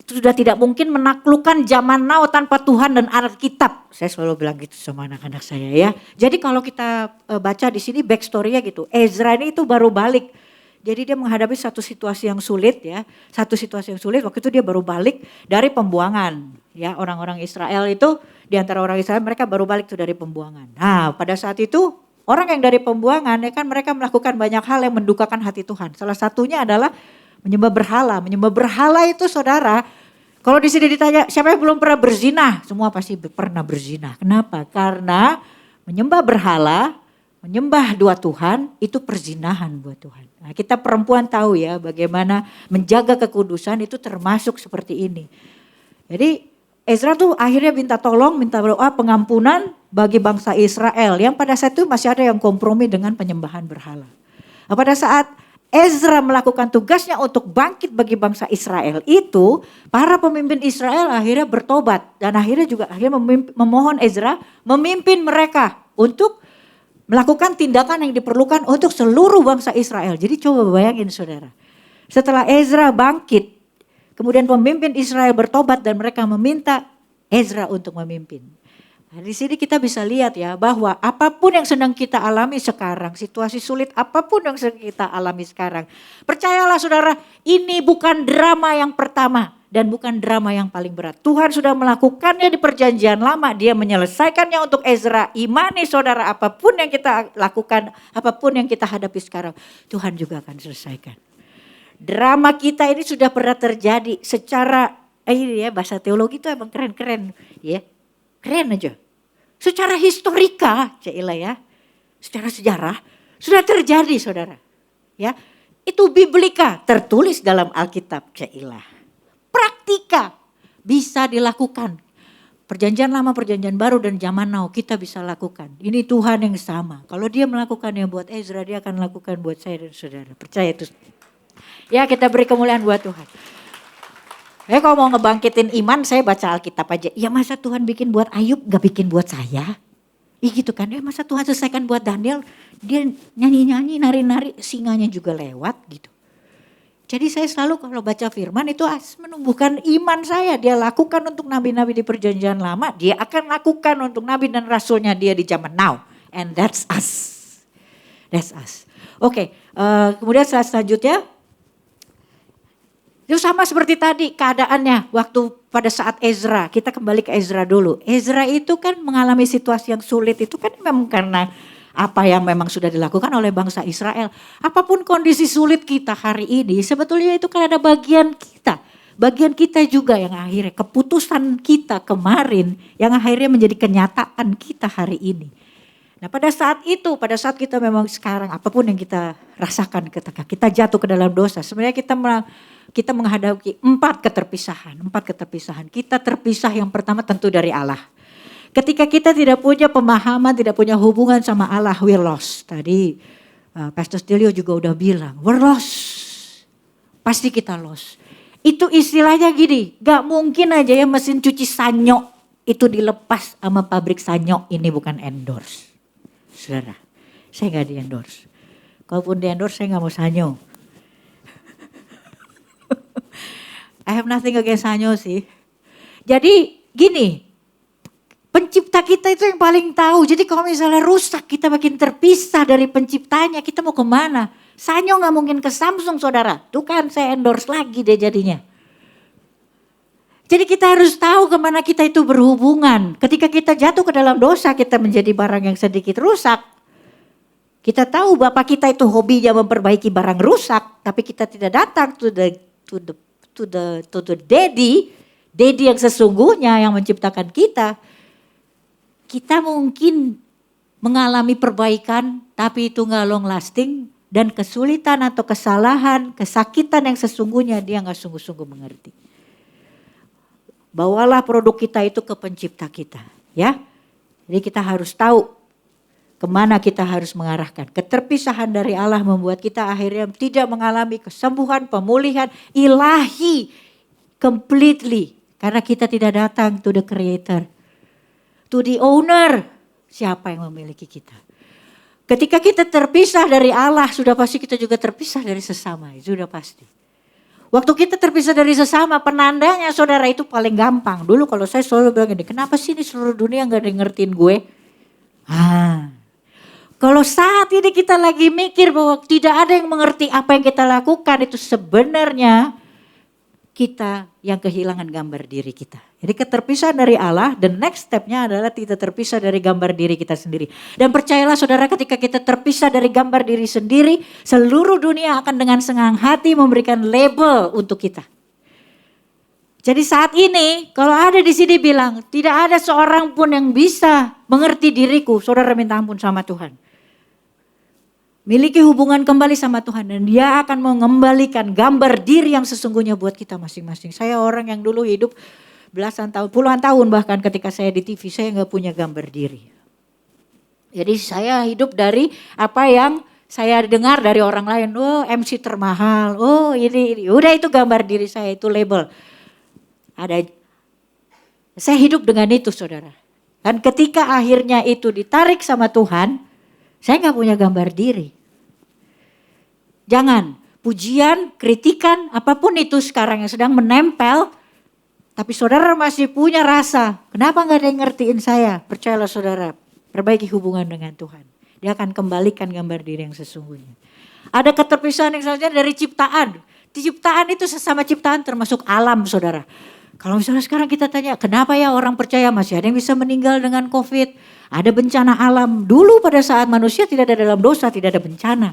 Sudah tidak mungkin menaklukkan zaman now tanpa Tuhan dan Alkitab. Saya selalu bilang gitu sama anak-anak saya ya. Jadi kalau kita baca di sini backstory-nya gitu. Ezra ini itu baru balik. Jadi dia menghadapi satu situasi yang sulit ya. Satu situasi yang sulit, waktu itu dia baru balik dari pembuangan. Ya, orang-orang Israel itu, di antara orang Israel mereka baru balik tuh dari pembuangan. Nah pada saat itu orang yang dari pembuangan ya kan mereka melakukan banyak hal yang mendukakan hati Tuhan. Salah satunya adalah menyembah berhala. Menyembah berhala itu saudara, kalau di sini ditanya siapa yang belum pernah berzina? Semua pasti pernah berzina. Kenapa? Karena menyembah berhala, menyembah 2 Tuhan itu perzinahan buat Tuhan. Nah, kita perempuan tahu ya bagaimana menjaga kekudusan itu termasuk seperti ini. Jadi Ezra tuh akhirnya minta tolong, minta doa pengampunan bagi bangsa Israel. Yang pada saat itu masih ada yang kompromi dengan penyembahan berhala. Nah, pada saat Ezra melakukan tugasnya untuk bangkit bagi bangsa Israel itu, para pemimpin Israel akhirnya bertobat. Dan akhirnya juga memohon Ezra memimpin mereka untuk Melakukan tindakan yang diperlukan untuk seluruh bangsa Israel. Jadi coba bayangin saudara. Setelah Ezra bangkit, kemudian pemimpin Israel bertobat dan mereka meminta Ezra untuk memimpin. Nah, di sini kita bisa lihat ya bahwa apapun yang sedang kita alami sekarang, situasi sulit apapun yang sedang kita alami sekarang. Percayalah saudara, ini bukan drama yang pertama. Dan bukan drama yang paling berat. Tuhan sudah melakukannya di perjanjian lama. Dia menyelesaikannya untuk Ezra. Imani saudara, apapun yang kita lakukan, apapun yang kita hadapi sekarang, Tuhan juga akan selesaikan. Drama kita ini sudah pernah terjadi secara, ini ya bahasa teologi itu emang keren-keren. Ya, keren aja. Secara historika, Cailah ya. Secara sejarah, sudah terjadi saudara. Ya, itu biblika, tertulis dalam Alkitab, Cailah. Praktika bisa dilakukan. Perjanjian lama, perjanjian baru dan zaman now kita bisa lakukan. Ini Tuhan yang sama. Kalau dia melakukannya buat Ezra, dia akan lakukan buat saya dan saudara. Percaya itu. Ya kita beri kemuliaan buat Tuhan. Ya kalau mau ngebangkitin iman saya baca Alkitab aja. Ya masa Tuhan bikin buat Ayub gak bikin buat saya? Gitu kan ya masa Tuhan selesaikan buat Daniel. Dia nyanyi-nyanyi, nari-nari, singanya juga lewat gitu. Jadi saya selalu kalau baca firman itu menumbuhkan iman saya. Dia lakukan untuk nabi-nabi di perjanjian lama. Dia akan lakukan untuk nabi dan rasulnya dia di zaman now. And that's us. That's us. Oke, kemudian selanjutnya. Itu sama seperti tadi keadaannya waktu pada saat Ezra. Kita kembali ke Ezra dulu. Ezra itu kan mengalami situasi yang sulit itu kan memang karena apa yang memang sudah dilakukan oleh bangsa Israel. Apapun kondisi sulit kita hari ini, sebetulnya itu kan ada bagian kita. Bagian kita juga yang akhirnya, keputusan kita kemarin yang akhirnya menjadi kenyataan kita hari ini. Nah pada saat itu, pada saat kita memang sekarang apapun yang kita rasakan ketika kita jatuh ke dalam dosa. Sebenarnya kita menghadapi 4 keterpisahan. Kita terpisah yang pertama tentu dari Allah. Ketika kita tidak punya pemahaman, tidak punya hubungan sama Allah, we're lost. Tadi Pastor Stilio juga udah bilang, we're lost. Pasti kita lost. Itu istilahnya gini, gak mungkin aja ya mesin cuci Sanyo itu dilepas sama pabrik Sanyo. Ini bukan endorse. Saudara, saya gak di endorse. Kalaupun di endorse saya gak mau Sanyo. I have nothing against Sanyo sih. Jadi gini. Pencipta kita itu yang paling tahu. Jadi kalau misalnya rusak kita makin terpisah dari penciptanya. Kita mau kemana? Sanyo gak mungkin ke Samsung saudara. Tuh kan saya endorse lagi deh jadinya. Jadi kita harus tahu kemana kita itu berhubungan. Ketika kita jatuh ke dalam dosa kita menjadi barang yang sedikit rusak. Kita tahu bapak kita itu hobinya memperbaiki barang rusak. Tapi kita tidak datang to the daddy yang sesungguhnya yang menciptakan kita. Kita mungkin mengalami perbaikan tapi itu gak long lasting. Dan kesulitan atau kesalahan, kesakitan yang sesungguhnya dia gak sungguh-sungguh mengerti. Bawalah produk kita itu ke pencipta kita. Ya, jadi kita harus tahu kemana kita harus mengarahkan. Keterpisahan dari Allah membuat kita akhirnya tidak mengalami kesembuhan, pemulihan ilahi completely. Karena kita tidak datang to the creator. To the owner, siapa yang memiliki kita. Ketika kita terpisah dari Allah, sudah pasti kita juga terpisah dari sesama, itu sudah pasti. Waktu kita terpisah dari sesama, penandanya saudara itu paling gampang. Dulu kalau saya selalu bilang gini, kenapa sih ini seluruh dunia gak ada yang ngertiin gue? Kalau saat ini kita lagi mikir bahwa tidak ada yang mengerti apa yang kita lakukan, itu sebenarnya kita yang kehilangan gambar diri kita. Jadi keterpisah dari Allah, the next stepnya adalah kita terpisah dari gambar diri kita sendiri. Dan percayalah saudara ketika kita terpisah dari gambar diri sendiri, seluruh dunia akan dengan senang hati memberikan label untuk kita. Jadi saat ini kalau ada di sini bilang tidak ada seorang pun yang bisa mengerti diriku, saudara minta ampun sama Tuhan. Miliki hubungan kembali sama Tuhan dan dia akan mengembalikan gambar diri yang sesungguhnya buat kita masing-masing. Saya orang yang dulu hidup belasan tahun, puluhan tahun bahkan ketika saya di TV saya gak punya gambar diri. Jadi saya hidup dari apa yang saya dengar dari orang lain. Oh MC termahal, oh ini. Udah itu gambar diri saya, itu label. Saya hidup dengan itu saudara. Dan ketika akhirnya itu ditarik sama Tuhan, Saya nggak punya gambar diri. Jangan, pujian, kritikan, apapun itu sekarang yang sedang menempel, tapi saudara masih punya rasa. Kenapa nggak ada yang ngertiin saya? Percayalah saudara, perbaiki hubungan dengan Tuhan. Dia akan kembalikan gambar diri yang sesungguhnya. Ada keterpisahan yang selanjutnya dari ciptaan. Ciptaan itu sesama ciptaan termasuk alam saudara. Kalau misalnya sekarang kita tanya, kenapa ya orang percaya masih ada yang bisa meninggal dengan COVID? Ada bencana alam. Dulu pada saat manusia tidak ada dalam dosa, tidak ada bencana.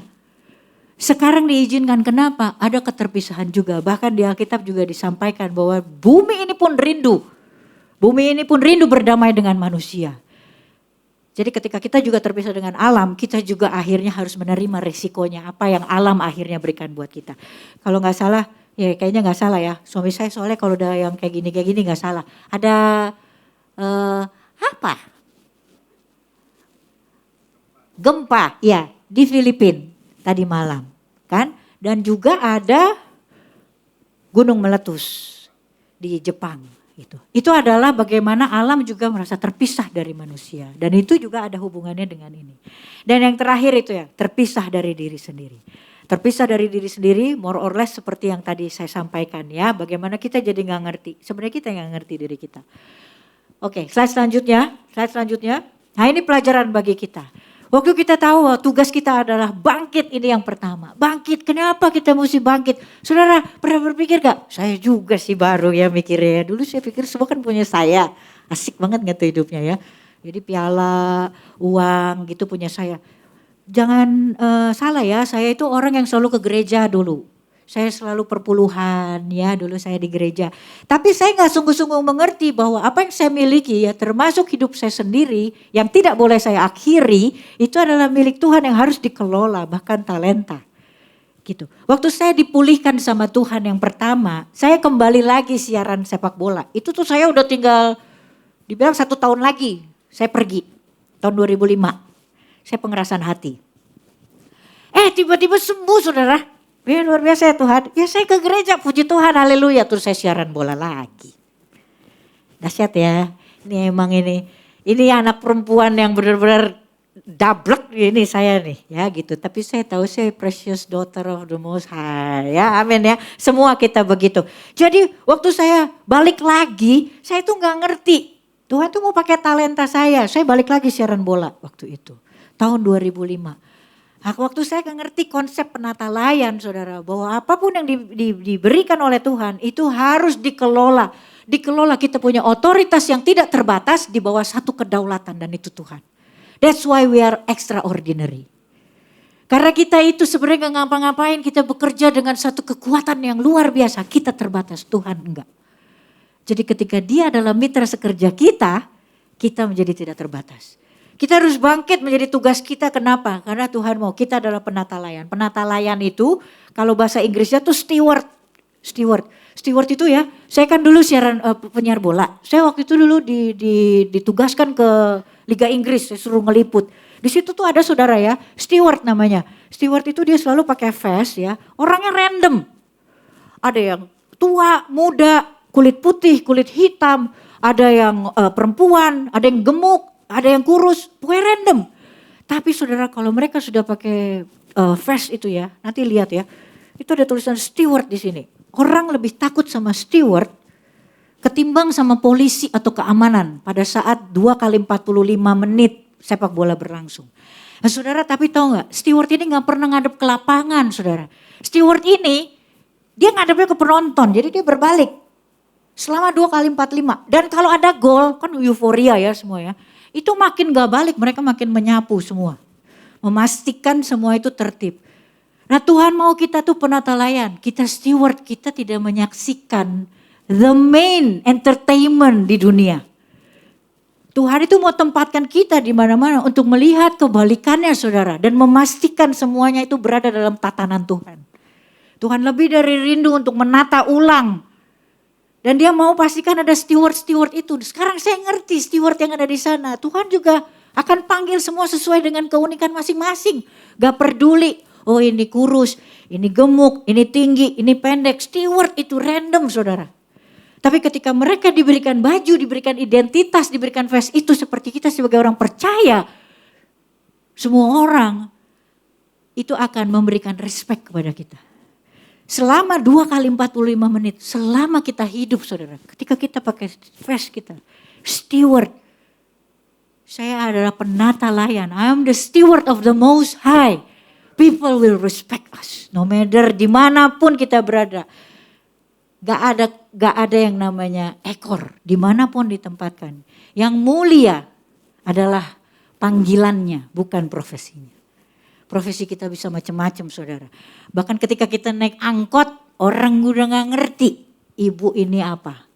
Sekarang diizinkan, kenapa? Ada keterpisahan juga. Bahkan di Alkitab juga disampaikan bahwa bumi ini pun rindu. Bumi ini pun rindu berdamai dengan manusia. Jadi ketika kita juga terpisah dengan alam, kita juga akhirnya harus menerima risikonya. Apa yang alam akhirnya berikan buat kita. Kalau gak salah, ya kayaknya gak salah ya. Suami saya soalnya kalau udah yang kayak gini gak salah. Ada apa? Gempa, ya di Filipina tadi malam. Kan? Dan juga ada gunung meletus di Jepang. Itu adalah bagaimana alam juga merasa terpisah dari manusia. Dan itu juga ada hubungannya dengan ini. Dan yang terakhir itu ya, terpisah dari diri sendiri. Terpisah dari diri sendiri more or less seperti yang tadi saya sampaikan ya. Bagaimana kita jadi gak ngerti. Sebenarnya kita gak ngerti diri kita. Oke, slide selanjutnya. Nah ini pelajaran bagi kita. Waktu kita tahu bahwa tugas kita adalah bangkit, ini yang pertama. Bangkit, kenapa kita mesti bangkit? Saudara pernah berpikir gak? Saya juga sih baru ya mikirnya. Dulu saya pikir semua kan punya saya. Asik banget gak tuh hidupnya ya. Jadi piala, uang gitu punya saya. Jangan salah ya, saya itu orang yang selalu ke gereja dulu. Saya selalu perpuluhan ya, dulu saya di gereja. Tapi saya gak sungguh-sungguh mengerti bahwa apa yang saya miliki ya termasuk hidup saya sendiri yang tidak boleh saya akhiri itu adalah milik Tuhan yang harus dikelola, bahkan talenta. Gitu. Waktu saya dipulihkan sama Tuhan yang pertama, saya kembali lagi siaran sepak bola. Itu tuh saya udah tinggal dibilang 1 tahun lagi saya pergi, tahun 2005. Saya pengerasan hati. Tiba-tiba sembuh saudara. Ya luar biasa ya Tuhan. Ya saya ke gereja, puji Tuhan, haleluya. Terus saya siaran bola lagi. Dahsyat ya. Ini emang ini anak perempuan yang benar-benar dablek ini saya nih. Ya gitu. Tapi saya tahu saya precious daughter of the most high. Ya amin ya. Semua kita begitu. Jadi waktu saya balik lagi, saya tuh gak ngerti. Tuhan tuh mau pakai talenta saya. Saya balik lagi siaran bola waktu itu. Tahun 2005. Waktu saya gak ngerti konsep penata layan saudara. Bahwa apapun yang diberikan oleh Tuhan itu harus dikelola. Dikelola, kita punya otoritas yang tidak terbatas di bawah satu kedaulatan dan itu Tuhan. That's why we are extraordinary. Karena kita itu sebenarnya gak ngapa-ngapain, kita bekerja dengan satu kekuatan yang luar biasa. Kita terbatas, Tuhan enggak. Jadi ketika dia adalah mitra sekerja kita menjadi tidak terbatas. Kita harus bangkit menjadi tugas kita. Kenapa? Karena Tuhan mau, kita adalah penata layan. Penata layan itu kalau bahasa Inggrisnya tuh steward. Steward itu ya, saya kan dulu siaran penyiar bola. Saya waktu itu dulu ditugaskan ke Liga Inggris, saya suruh ngeliput. Di situ tuh ada saudara ya, steward namanya. Steward itu dia selalu pakai vest ya, orangnya random. Ada yang tua, muda, kulit putih, kulit hitam. Ada yang perempuan, ada yang gemuk. Ada yang kurus, pokoknya random. Tapi saudara kalau mereka sudah pakai vest itu ya, nanti lihat ya. Itu ada tulisan steward di sini. Orang lebih takut sama steward ketimbang sama polisi atau keamanan pada saat 2 kali 45 menit sepak bola berlangsung. Nah, saudara tapi tahu gak, steward ini gak pernah ngadep ke lapangan saudara. Steward ini dia ngadepnya ke penonton, jadi dia berbalik. Selama 2 kali 45. Dan kalau ada gol, kan euforia ya semua ya. Itu makin gak balik, mereka makin menyapu semua. Memastikan semua itu tertib. Nah Tuhan mau kita tuh penata layan, kita steward, kita tidak menyaksikan the main entertainment di dunia. Tuhan itu mau tempatkan kita di mana-mana untuk melihat kebalikannya saudara. Dan memastikan semuanya itu berada dalam tatanan Tuhan. Tuhan lebih dari rindu untuk menata ulang. Dan dia mau pastikan ada steward-steward itu. Sekarang saya ngerti steward yang ada di sana. Tuhan juga akan panggil semua sesuai dengan keunikan masing-masing. Gak peduli, oh ini kurus, ini gemuk, ini tinggi, ini pendek. Steward itu random saudara. Tapi ketika mereka diberikan baju, diberikan identitas, diberikan vest itu seperti kita sebagai orang percaya. semua orang itu akan memberikan respect kepada kita. Selama 2 kali 45 menit, selama kita hidup saudara, ketika kita pakai vest kita, steward. Saya adalah penata layan, I am the steward of the Most High. People will respect us, no matter dimanapun kita berada. Gak ada yang namanya ekor, dimanapun ditempatkan. Yang mulia adalah panggilannya, bukan profesinya. Profesi kita bisa macam-macam saudara. Bahkan ketika kita naik angkot, orang udah gak ngerti ibu ini apa.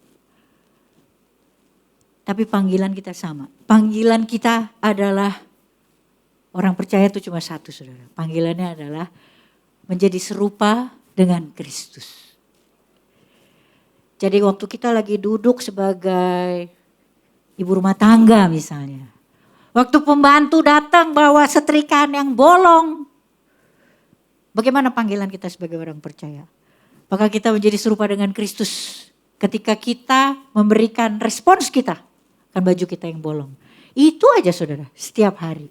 Tapi panggilan kita sama. Panggilan kita adalah, orang percaya itu cuma satu saudara. Panggilannya adalah menjadi serupa dengan Kristus. Jadi waktu kita lagi duduk sebagai ibu rumah tangga misalnya. Waktu pembantu datang bawa setrikaan yang bolong. Bagaimana panggilan kita sebagai orang percaya? Maka kita menjadi serupa dengan Kristus. Ketika kita memberikan respons kita akan baju kita yang bolong. Itu aja saudara, setiap hari.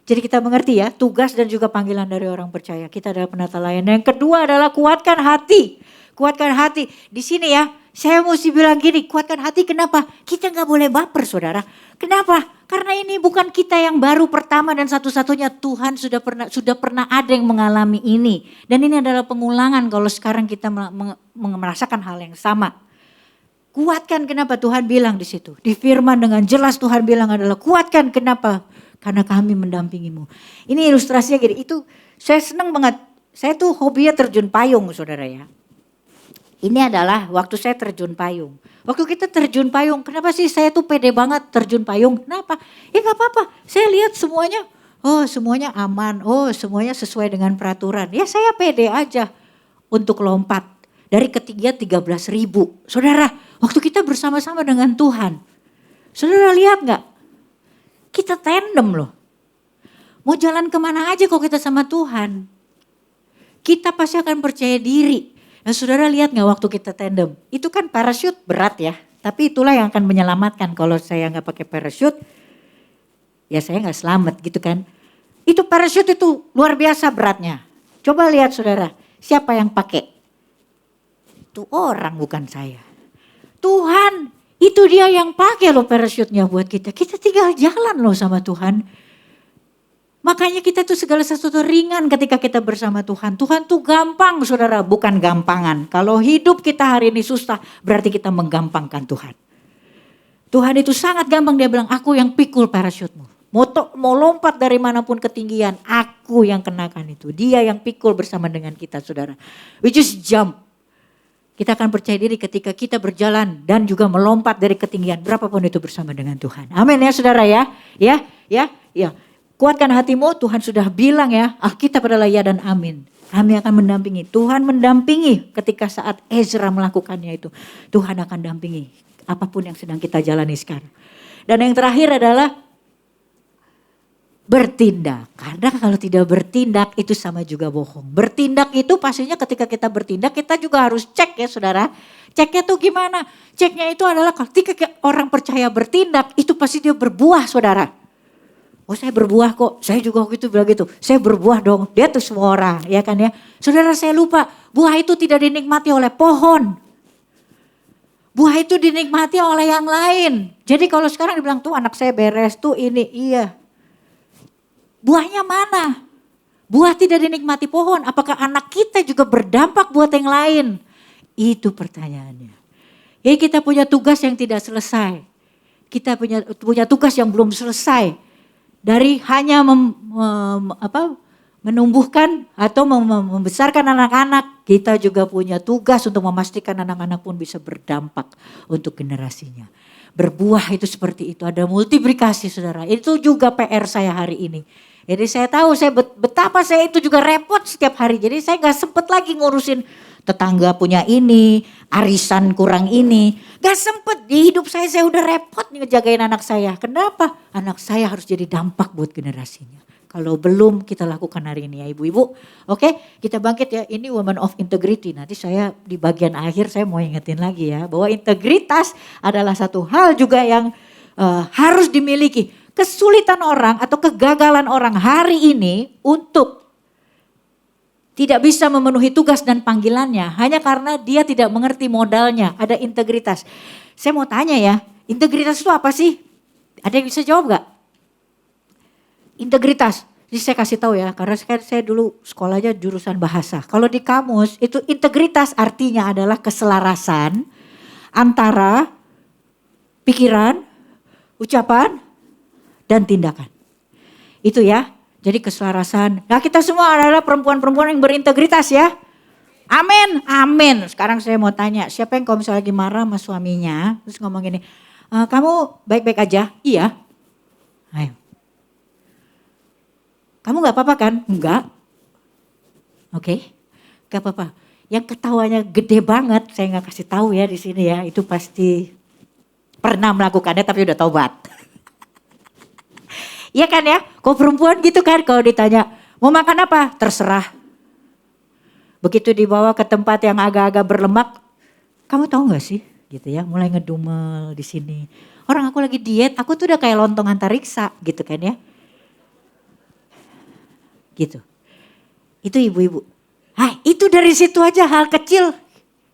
Jadi kita mengerti ya, tugas dan juga panggilan dari orang percaya. Kita adalah penata layan. Yang kedua adalah kuatkan hati. Kuatkan hati. Di sini ya, saya mesti bilang gini, kuatkan hati kenapa? Kita gak boleh baper saudara. Kenapa? Karena ini bukan kita yang baru pertama dan satu-satunya. Tuhan sudah pernah ada yang mengalami ini. Dan ini adalah pengulangan kalau sekarang kita merasakan hal yang sama. Kuatkan kenapa Tuhan bilang di situ. Di firman dengan jelas Tuhan bilang adalah kuatkan kenapa? Karena kami mendampingimu. Ini ilustrasinya gini, itu saya senang banget. Saya tuh hobinya terjun payung saudara ya. Ini adalah waktu saya terjun payung. Waktu kita terjun payung, kenapa sih saya tuh pede banget terjun payung? Kenapa? Ya gak apa-apa, saya lihat semuanya, oh semuanya aman, oh semuanya sesuai dengan peraturan. Ya saya pede aja untuk lompat dari ketinggian 13.000. Saudara, waktu kita bersama-sama dengan Tuhan, saudara lihat gak? Kita tandem loh. Mau jalan kemana aja kalau kita sama Tuhan. Kita pasti akan percaya diri. Nah saudara lihat gak waktu kita tandem? Itu kan parachute berat ya. Tapi itulah yang akan menyelamatkan. Kalau saya gak pakai parachute, ya saya gak selamat gitu kan. Itu parachute itu luar biasa beratnya. Coba lihat saudara, siapa yang pakai? Itu orang bukan saya. Tuhan, itu dia yang pakai loh parachute-nya buat kita. Kita tinggal jalan loh sama Tuhan. Makanya kita tuh segala sesuatu ringan ketika kita bersama Tuhan. Tuhan tuh gampang saudara, bukan gampangan. Kalau hidup kita hari ini susah, berarti kita menggampangkan Tuhan. Tuhan itu sangat gampang, dia bilang aku yang pikul parachute-mu. Mau lompat dari manapun ketinggian, aku yang kenakan itu. Dia yang pikul bersama dengan kita saudara. We just jump. Kita akan percaya diri ketika kita berjalan dan juga melompat dari ketinggian berapapun itu bersama dengan Tuhan. Amin ya saudara ya. Ya. Kuatkan hatimu, Tuhan sudah bilang ya, Alkitab adalah ya dan amin. Kami akan mendampingi. Tuhan mendampingi ketika saat Ezra melakukannya itu. Tuhan akan dampingi apapun yang sedang kita jalani sekarang. Dan yang terakhir adalah bertindak. Karena kalau tidak bertindak itu sama juga bohong. Bertindak itu pastinya ketika kita bertindak kita juga harus cek ya saudara. Ceknya tuh gimana? Ceknya itu adalah ketika orang percaya bertindak itu pasti dia berbuah saudara. Oh saya berbuah kok, saya juga waktu itu bilang gitu. Saya berbuah dong, dia tuh semua orang ya kan ya. Saudara saya lupa, buah itu tidak dinikmati oleh pohon. Buah itu dinikmati oleh yang lain. Jadi kalau sekarang dibilang tuh anak saya beres tuh ini, iya. Buahnya mana? Buah tidak dinikmati pohon, apakah anak kita juga berdampak buat yang lain? Itu pertanyaannya. Jadi kita punya tugas yang tidak selesai. Kita punya tugas yang belum selesai. Dari hanya menumbuhkan atau membesarkan anak-anak, kita juga punya tugas untuk memastikan anak-anak pun bisa berdampak untuk generasinya. Berbuah itu seperti itu, ada multiplikasi saudara. Itu juga PR saya hari ini. Jadi saya tahu betapa saya itu juga repot setiap hari. Jadi saya gak sempet lagi ngurusin tetangga punya ini, arisan kurang ini. Gak sempet, di hidup saya udah repot nih ngejagain anak saya. Kenapa? Anak saya harus jadi dampak buat generasinya. Kalau belum kita lakukan hari ini ya ibu-ibu. Oke, kita bangkit ya, ini woman of integrity. Nanti saya di bagian akhir saya mau ingetin lagi ya. Bahwa integritas adalah satu hal juga yang harus dimiliki. Kesulitan orang atau kegagalan orang hari ini untuk tidak bisa memenuhi tugas dan panggilannya hanya karena dia tidak mengerti modalnya, ada integritas. Saya mau tanya ya, integritas itu apa sih? Ada yang bisa jawab gak? Integritas, jadi saya kasih tahu ya, karena saya dulu sekolahnya jurusan bahasa. Kalau di kamus itu integritas artinya adalah keselarasan antara pikiran, ucapan, dan tindakan. Itu ya. Jadi keselarasan. Nah kita semua adalah perempuan-perempuan yang berintegritas ya. Amin, amin. Sekarang saya mau tanya, siapa yang kalau misalnya lagi marah sama suaminya, terus ngomong gini, kamu baik-baik aja? Iya. Ayo. Kamu gak apa-apa kan? Enggak. Oke, gak apa-apa. Yang ketawanya gede banget, saya gak kasih tahu ya di sini ya, itu pasti pernah melakukannya tapi udah taubat. Iya kan ya, kok perempuan gitu kan kalau ditanya mau makan apa? Terserah. Begitu dibawa ke tempat yang agak-agak berlemak, kamu tahu nggak sih? Gitu ya, mulai ngedumel di sini. Orang aku lagi diet, aku tuh udah kayak lontong antariksa gitu kan ya. Gitu. Itu ibu-ibu. Itu dari situ aja hal kecil.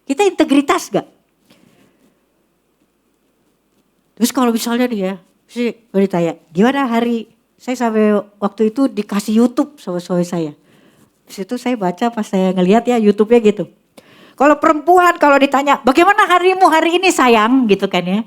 Kita integritas gak? Terus kalau misalnya dia sih ditanya, gimana hari? Saya sampai waktu itu dikasih YouTube sama suami saya. Di situ saya baca pas saya ngelihat ya YouTube-nya gitu. Kalau perempuan kalau ditanya, bagaimana harimu hari ini sayang gitu kan ya.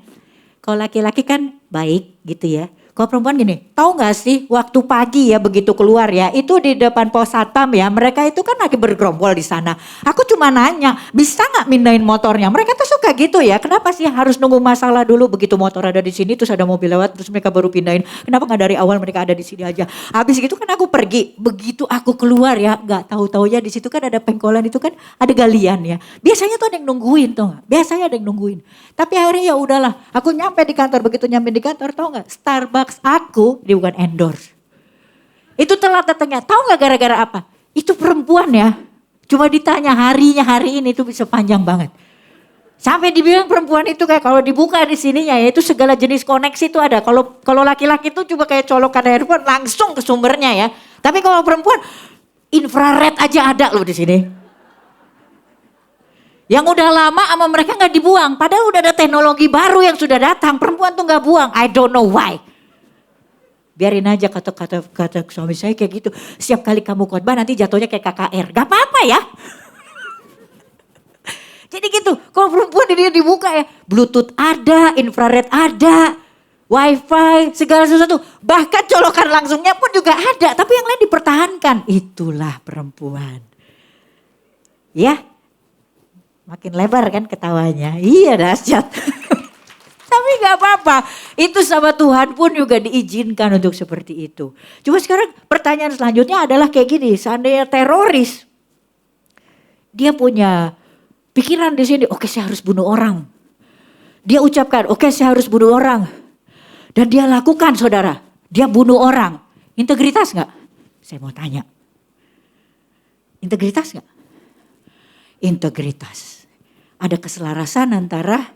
Kalau laki-laki kan baik gitu ya. Kalau perempuan gini, tahu gak sih waktu pagi ya begitu keluar ya, itu di depan pos satpam ya, mereka itu kan lagi bergerombol di sana. Aku cuma nanya, bisa gak mindahin motornya? Mereka tuh suka gitu ya, kenapa sih harus nunggu masalah dulu begitu motor ada di sini, terus ada mobil lewat, terus mereka baru pindahin. Kenapa gak dari awal mereka ada di sini aja? Habis gitu kan aku pergi, begitu aku keluar ya, gak tahu-taunya di situ kan ada pengkolan itu kan ada galian ya. Biasanya tuh ada yang nungguin tuh gak? Biasanya ada yang nungguin. Tapi akhirnya ya udahlah, aku nyampe di kantor, begitu nyampe di kantor tahu gak? Starbucks aku, dia bukan endorse. Itu telat datangnya, tahu gak gara-gara apa? Itu perempuan ya, cuma ditanya harinya hari ini itu bisa panjang banget. Sampai dibilang perempuan itu kayak kalau dibuka di sininya ya itu segala jenis koneksi itu ada. Kalau laki-laki itu cuma kayak colokan handphone langsung ke sumbernya ya. Tapi kalau perempuan infrared aja ada loh di sini. Yang udah lama sama mereka nggak dibuang. Padahal udah ada teknologi baru yang sudah datang. Perempuan tuh nggak buang. I don't know why. Biarin aja kata suami saya kayak gitu. Setiap kali kamu khotbah nanti jatuhnya kayak KKR. Gak apa-apa ya. Jadi gitu. Kalau perempuan dia dibuka ya. Bluetooth ada, infrared ada. Wifi, segala sesuatu. Bahkan colokan langsungnya pun juga ada. Tapi yang lain dipertahankan. Itulah perempuan. Ya. Makin lebar kan ketawanya. Iya dahsyat. Tapi gak apa-apa. Itu sama Tuhan pun juga diizinkan untuk seperti itu. Cuma sekarang pertanyaan selanjutnya adalah kayak gini. Seandainya teroris. Dia punya pikiran di sini. Oke, saya harus bunuh orang. Dia ucapkan, oke, saya harus bunuh orang. Dan dia lakukan saudara. Dia bunuh orang. Integritas gak? Saya mau tanya. Integritas gak? Integritas. Ada keselarasan antara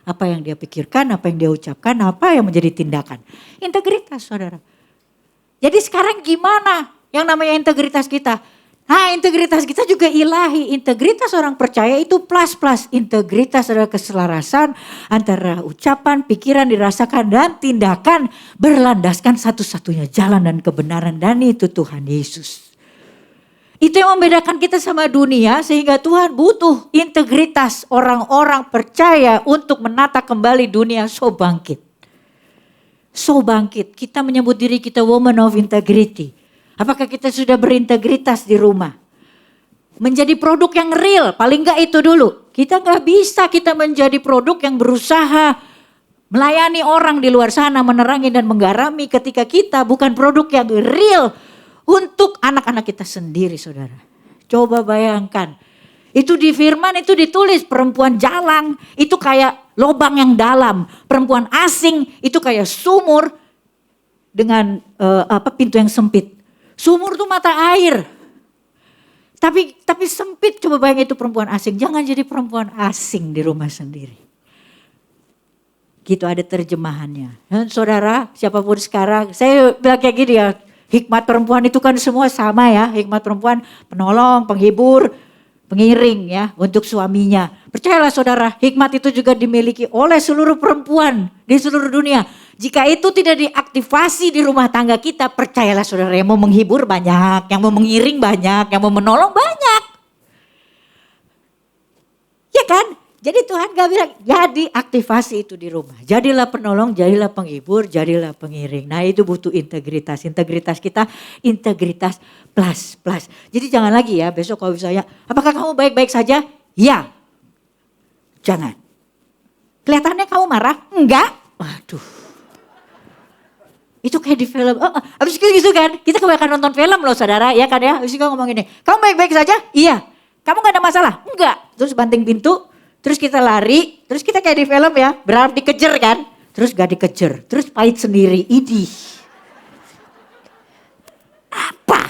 apa yang dia pikirkan, apa yang dia ucapkan, apa yang menjadi tindakan. Integritas saudara. Jadi sekarang gimana yang namanya integritas kita? Nah integritas kita juga ilahi. Integritas orang percaya itu plus. Integritas adalah keselarasan antara ucapan, pikiran dirasakan dan tindakan berlandaskan satu-satunya jalan dan kebenaran. Dan itu Tuhan Yesus. Itu yang membedakan kita sama dunia sehingga Tuhan butuh integritas orang-orang percaya untuk menata kembali dunia so bangkit. So bangkit, kita menyebut diri kita woman of integrity. Apakah kita sudah berintegritas di rumah? Menjadi produk yang real, paling enggak itu dulu. Kita enggak bisa kita menjadi produk yang berusaha melayani orang di luar sana, menerangi dan menggarami ketika kita bukan produk yang real. Untuk anak-anak kita sendiri saudara. Coba bayangkan. Itu di firman itu ditulis perempuan jalang. Itu kayak lubang yang dalam. Perempuan asing itu kayak sumur. Dengan pintu yang sempit. Sumur itu mata air. Tapi sempit, coba bayangin itu perempuan asing. Jangan jadi perempuan asing di rumah sendiri. Gitu ada terjemahannya. Dan saudara, siapapun sekarang, saya bilang kayak gini ya, hikmat perempuan itu kan semua sama ya. Hikmat perempuan penolong, penghibur, pengiring ya untuk suaminya. Percayalah saudara, hikmat itu juga dimiliki oleh seluruh perempuan di seluruh dunia. Jika itu tidak diaktifasi di rumah tangga kita, percayalah saudara, yang mau menghibur banyak, yang mau mengiring banyak, yang mau menolong banyak. Ya kan? Jadi Tuhan gak bilang, jadi aktivasi itu di rumah. Jadilah penolong, jadilah penghibur, jadilah pengiring. Nah itu butuh integritas. Integritas kita, integritas plus. Jadi jangan lagi ya besok kalau misalnya, apakah kamu baik-baik saja? Ya. Jangan. Kelihatannya kamu marah? Enggak. Waduh. Itu kayak di film. Habis gitu kan, kita kebanyakan nonton film loh saudara. Ya kan ya, habis itu ngomong gini, kamu baik-baik saja? Iya. Kamu gak ada masalah? Enggak. Terus banting pintu. Terus kita lari, terus kita kayak di film ya, berharap dikejar kan. Terus gak dikejar, terus pahit sendiri. Idih. Apa?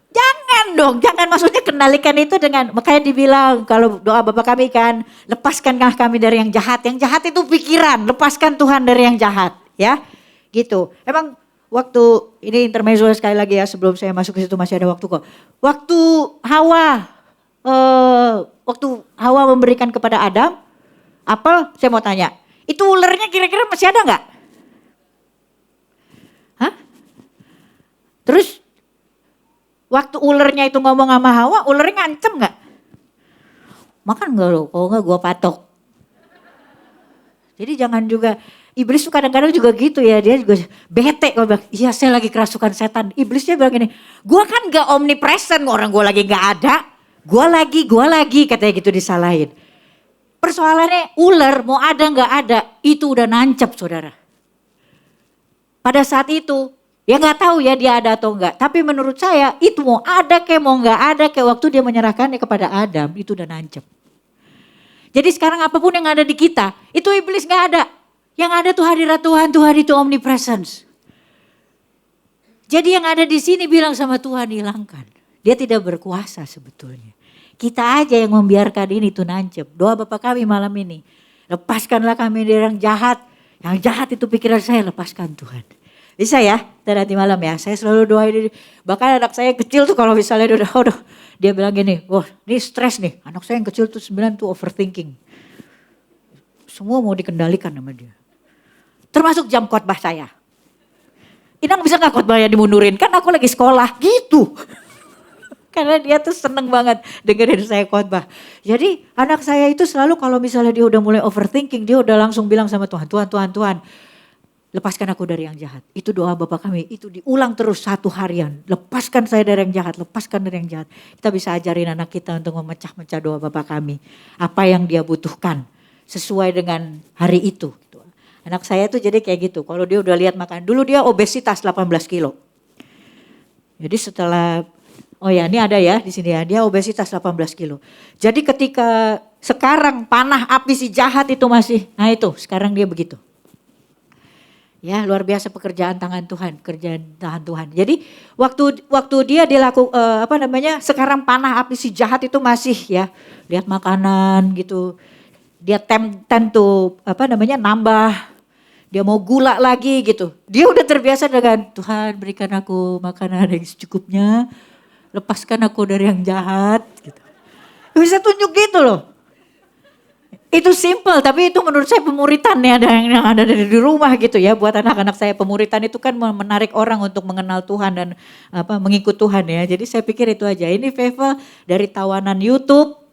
Jangan dong, jangan maksudnya kendalikan itu dengan, makanya dibilang kalau doa Bapa kami kan, lepaskanlah kami dari yang jahat. Yang jahat itu pikiran, lepaskan Tuhan dari yang jahat ya. Gitu, emang waktu, ini intermezzo sekali lagi ya sebelum saya masuk ke situ masih ada waktu kok. Waktu Hawa memberikan kepada Adam apel, saya mau tanya, itu ulernya kira-kira masih ada nggak? Hah? Terus waktu ulernya itu ngomong sama Hawa, ulernya ngancem nggak? Makan nggak lo? Kalau nggak gua patok. Jadi jangan juga, iblis tuh kadang-kadang juga gitu ya, dia juga bete kalau bilang, iya saya lagi kerasukan setan. Iblisnya bilang gini, gua kan nggak omnipresent, orang gua lagi nggak ada. Gua lagi katanya gitu disalahin. Persoalannya ular mau ada nggak ada itu udah nancep saudara. Pada saat itu ya nggak tahu ya dia ada atau enggak. Tapi menurut saya itu mau ada kayak mau nggak ada kayak waktu dia menyerahkannya kepada Adam itu udah nancep. Jadi sekarang apapun yang ada di kita itu iblis nggak ada. Yang ada tuh hadirat Tuhan, Tuhan itu omnipresence. Jadi yang ada di sini bilang sama Tuhan hilangkan. Dia tidak berkuasa sebetulnya. Kita aja yang membiarkan ini tuh nancep. Doa Bapa kami malam ini. Lepaskanlah kami dari yang jahat. Yang jahat itu pikiran saya, lepaskan Tuhan. Bisa ya, nanti malam ya. Saya selalu doa ini. Bahkan anak saya kecil tuh kalau misalnya dia bilang gini, wah ini stres nih. Anak saya yang kecil tuh 9 tuh overthinking. Semua mau dikendalikan sama dia. Termasuk jam khotbah saya. Inang bisa gak khotbahnya dimundurin? Kan aku lagi sekolah gitu. Karena dia tuh seneng banget dengerin saya khotbah. Jadi anak saya itu selalu kalau misalnya dia udah mulai overthinking, dia udah langsung bilang sama Tuhan, Tuhan, lepaskan aku dari yang jahat. Itu doa Bapa kami, itu diulang terus 1 harian. Lepaskan saya dari yang jahat, lepaskan dari yang jahat. Kita bisa ajarin anak kita untuk memecah-mecah doa Bapa kami. Apa yang dia butuhkan sesuai dengan hari itu. Anak saya tuh jadi kayak gitu, kalau dia udah lihat makan. Dulu dia obesitas 18 kilo. Jadi setelah... Oh ya, ini ada ya di sini ya. Dia obesitas 18 kilo. Jadi ketika sekarang panah api si jahat itu masih, nah itu sekarang dia begitu. Ya, luar biasa pekerjaan tangan Tuhan, kerjaan tangan Tuhan. Jadi waktu dia sekarang panah api si jahat itu masih ya, lihat makanan gitu. Dia tentu nambah. Dia mau gula lagi gitu. Dia udah terbiasa dengan Tuhan berikan aku makanan yang secukupnya. Lepaskan aku dari yang jahat gitu. Bisa tunjuk gitu loh. Itu simple tapi itu menurut saya pemuritan ya yang ada di rumah gitu ya. Buat anak-anak saya pemuritan itu kan menarik orang untuk mengenal Tuhan dan mengikut Tuhan ya. Jadi saya pikir itu aja. Ini Feva dari tawanan YouTube.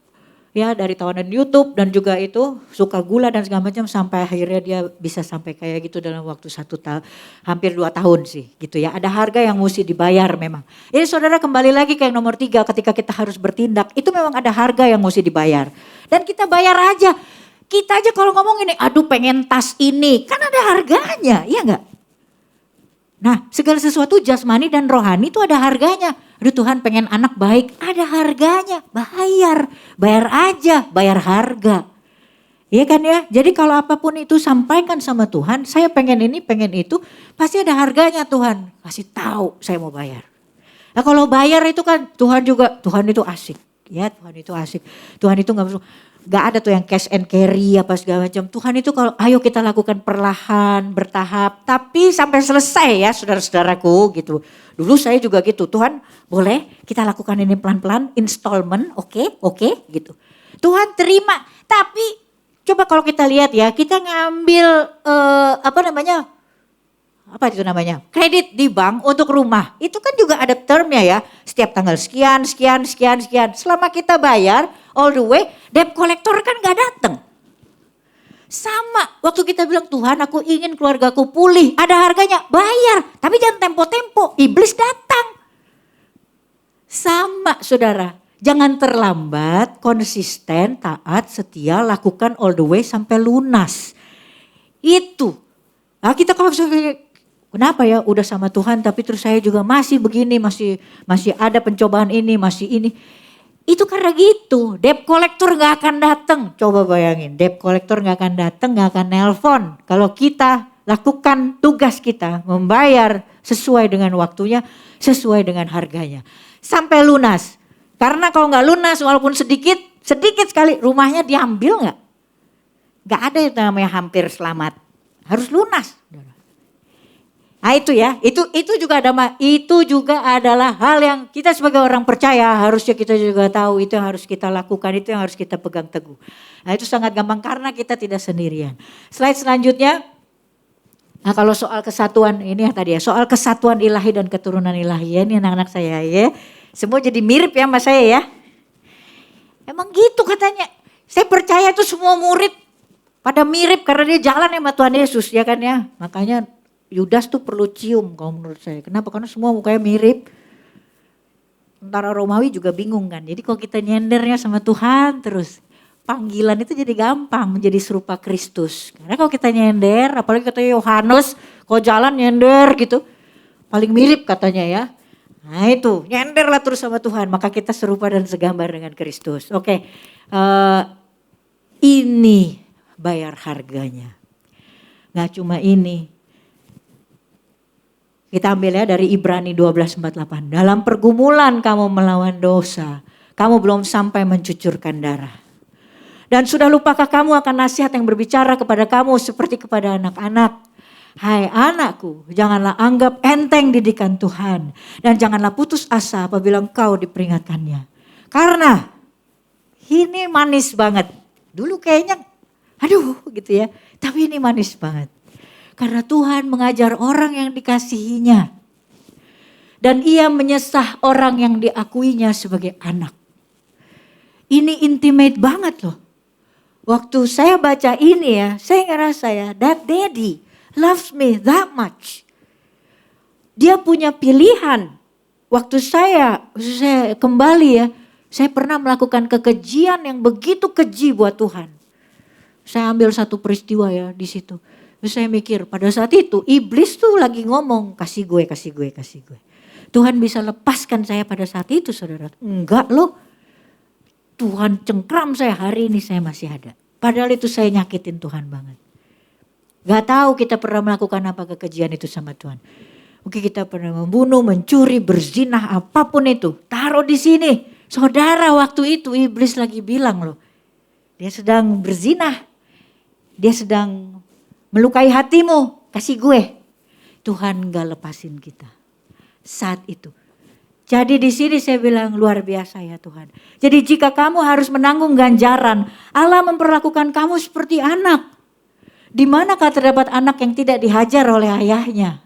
Ya dari tawanan YouTube dan juga itu suka gula dan segala macam sampai akhirnya dia bisa sampai kayak gitu dalam waktu hampir 2 tahun sih gitu ya. Ada harga yang mesti dibayar memang. Jadi saudara kembali lagi ke yang nomor 3 ketika kita harus bertindak itu memang ada harga yang mesti dibayar. Dan kita bayar aja. Kita aja kalau ngomong ini aduh pengen tas ini kan ada harganya iya enggak? Nah segala sesuatu jasmani dan rohani itu ada harganya. Aduh Tuhan pengen anak baik, ada harganya, bayar aja, bayar harga. Iya kan ya, jadi kalau apapun itu sampaikan sama Tuhan, saya pengen ini, pengen itu, pasti ada harganya Tuhan. Kasih tahu saya mau bayar. Nah kalau bayar itu kan Tuhan itu asik. Ya Tuhan itu asik, Tuhan itu gak Gak ada tuh yang cash and carry apa segala macam. Tuhan itu kalau ayo kita lakukan perlahan, bertahap. Tapi sampai selesai ya saudara-saudaraku gitu. Dulu saya juga gitu. Tuhan boleh kita lakukan ini pelan-pelan, installment, oke gitu. Tuhan terima. Tapi coba kalau kita lihat ya, kita ngambil kredit di bank untuk rumah. Itu kan juga ada termnya ya. Setiap tanggal sekian. Selama kita bayar all the way, debt collector kan gak datang. Sama, waktu kita bilang Tuhan aku ingin keluargaku pulih. Ada harganya, bayar. Tapi jangan tempo-tempo, iblis datang. Sama saudara, jangan terlambat, konsisten, taat, setia, lakukan all the way sampai lunas. Itu. Nah kita kalau kenapa ya udah sama Tuhan tapi terus saya juga masih begini, masih ada pencobaan ini, masih ini. Itu karena gitu, debt collector gak akan datang. Coba bayangin, debt collector gak akan datang, gak akan nelpon. Kalau kita lakukan tugas kita, membayar sesuai dengan waktunya, sesuai dengan harganya. Sampai lunas. Karena kalau gak lunas walaupun sedikit sekali rumahnya diambil gak? Gak ada yang namanya hampir selamat. Harus lunas. Nah itu ya, itu juga adalah hal yang kita sebagai orang percaya harusnya kita juga tahu, itu yang harus kita lakukan, itu yang harus kita pegang teguh. Nah itu sangat gampang karena kita tidak sendirian. Slide selanjutnya, nah kalau soal kesatuan ini ya tadi ya, soal kesatuan ilahi dan keturunan ilahi ya, ini anak-anak saya ya, semua jadi mirip ya sama saya ya. Emang gitu katanya, saya percaya itu semua murid pada mirip karena dia jalan sama Tuhan Yesus ya kan ya, makanya Yudas tuh perlu cium kalau menurut saya. Kenapa? Karena semua mukanya mirip. Tentara Romawi juga bingung kan. Jadi kalau kita nyendernya sama Tuhan terus. Panggilan itu jadi gampang menjadi serupa Kristus. Karena kalau kita nyender, apalagi kata Yohanes. Kalau jalan nyender gitu. Paling mirip katanya ya. Nah itu nyenderlah terus sama Tuhan. Maka kita serupa dan segambar dengan Kristus. Oke. Ini bayar harganya. Gak cuma ini. Kita ambil ya dari Ibrani 12:48. Dalam pergumulan kamu melawan dosa. Kamu belum sampai mencucurkan darah. Dan sudah lupakah kamu akan nasihat yang berbicara kepada kamu seperti kepada anak-anak. Hai anakku, janganlah anggap enteng didikan Tuhan. Dan janganlah putus asa apabila engkau diperingatkannya. Karena ini manis banget. Dulu kayaknya aduh gitu ya. Tapi ini manis banget. Karena Tuhan mengajar orang yang dikasihinya. Dan ia menyesah orang yang diakuinya sebagai anak. Ini intimate banget loh. Waktu saya baca ini ya, saya ngerasa ya, that daddy loves me that much. Dia punya pilihan. Waktu saya kembali ya, saya pernah melakukan kekejian yang begitu keji buat Tuhan. Saya ambil satu peristiwa ya di situ. Terus saya mikir pada saat itu iblis tuh lagi ngomong kasih gue. Tuhan bisa lepaskan saya pada saat itu saudara. Enggak loh. Tuhan cengkram saya hari ini saya masih ada. Padahal itu saya nyakitin Tuhan banget. Gak tahu kita pernah melakukan apa kekejian itu sama Tuhan. Mungkin kita pernah membunuh, mencuri, berzinah apapun itu. Taruh di sini. Saudara waktu itu iblis lagi bilang loh. Dia sedang berzinah. Dia sedang melukai hatimu, kasih gue. Tuhan gak lepasin kita saat itu. Jadi di sini saya bilang luar biasa ya Tuhan. Jadi jika kamu harus menanggung ganjaran, Allah memperlakukan kamu seperti anak. Di manakah terdapat anak yang tidak dihajar oleh ayahnya?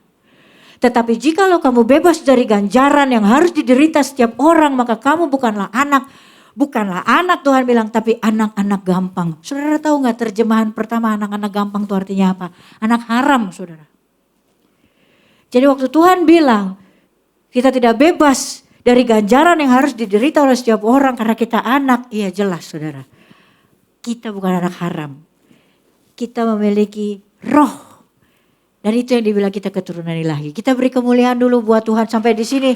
Tetapi jikalau kamu bebas dari ganjaran yang harus diderita setiap orang, maka kamu bukanlah anak. Bukanlah anak Tuhan bilang, tapi anak-anak gampang. Saudara tahu gak terjemahan pertama anak-anak gampang itu artinya apa? Anak haram saudara. Jadi waktu Tuhan bilang, kita tidak bebas dari ganjaran yang harus diderita oleh setiap orang karena kita anak. Iya jelas saudara. Kita bukan anak haram. Kita memiliki roh. Dan itu yang dibilang kita keturunan ilahi. Kita beri kemuliaan dulu buat Tuhan sampai di sini.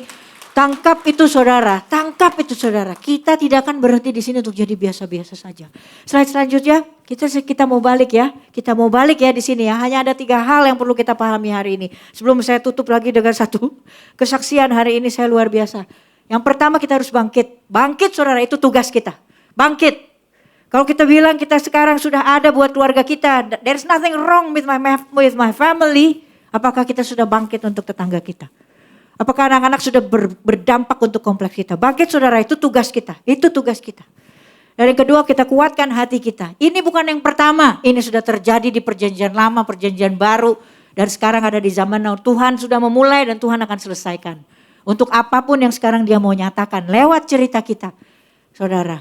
Tangkap itu saudara, tangkap itu saudara. Kita tidak akan berhenti di sini untuk jadi biasa-biasa saja. Slide selanjutnya, kita mau balik ya. Kita mau balik ya di sini ya. Hanya ada 3 hal yang perlu kita pahami hari ini. Sebelum saya tutup lagi dengan satu kesaksian hari ini saya luar biasa. Yang pertama kita harus bangkit. Bangkit saudara, itu tugas kita. Bangkit. Kalau kita bilang kita sekarang sudah ada buat keluarga kita, there's nothing wrong with my family. Apakah kita sudah bangkit untuk tetangga kita? Apakah anak-anak sudah berdampak untuk kompleks kita? Bangkit saudara, itu tugas kita. Itu tugas kita. Dan yang kedua, kita kuatkan hati kita. Ini bukan yang pertama. Ini sudah terjadi di perjanjian lama, perjanjian baru. Dan sekarang ada di zaman now. Tuhan sudah memulai dan Tuhan akan selesaikan. Untuk apapun yang sekarang dia mau nyatakan lewat cerita kita. Saudara.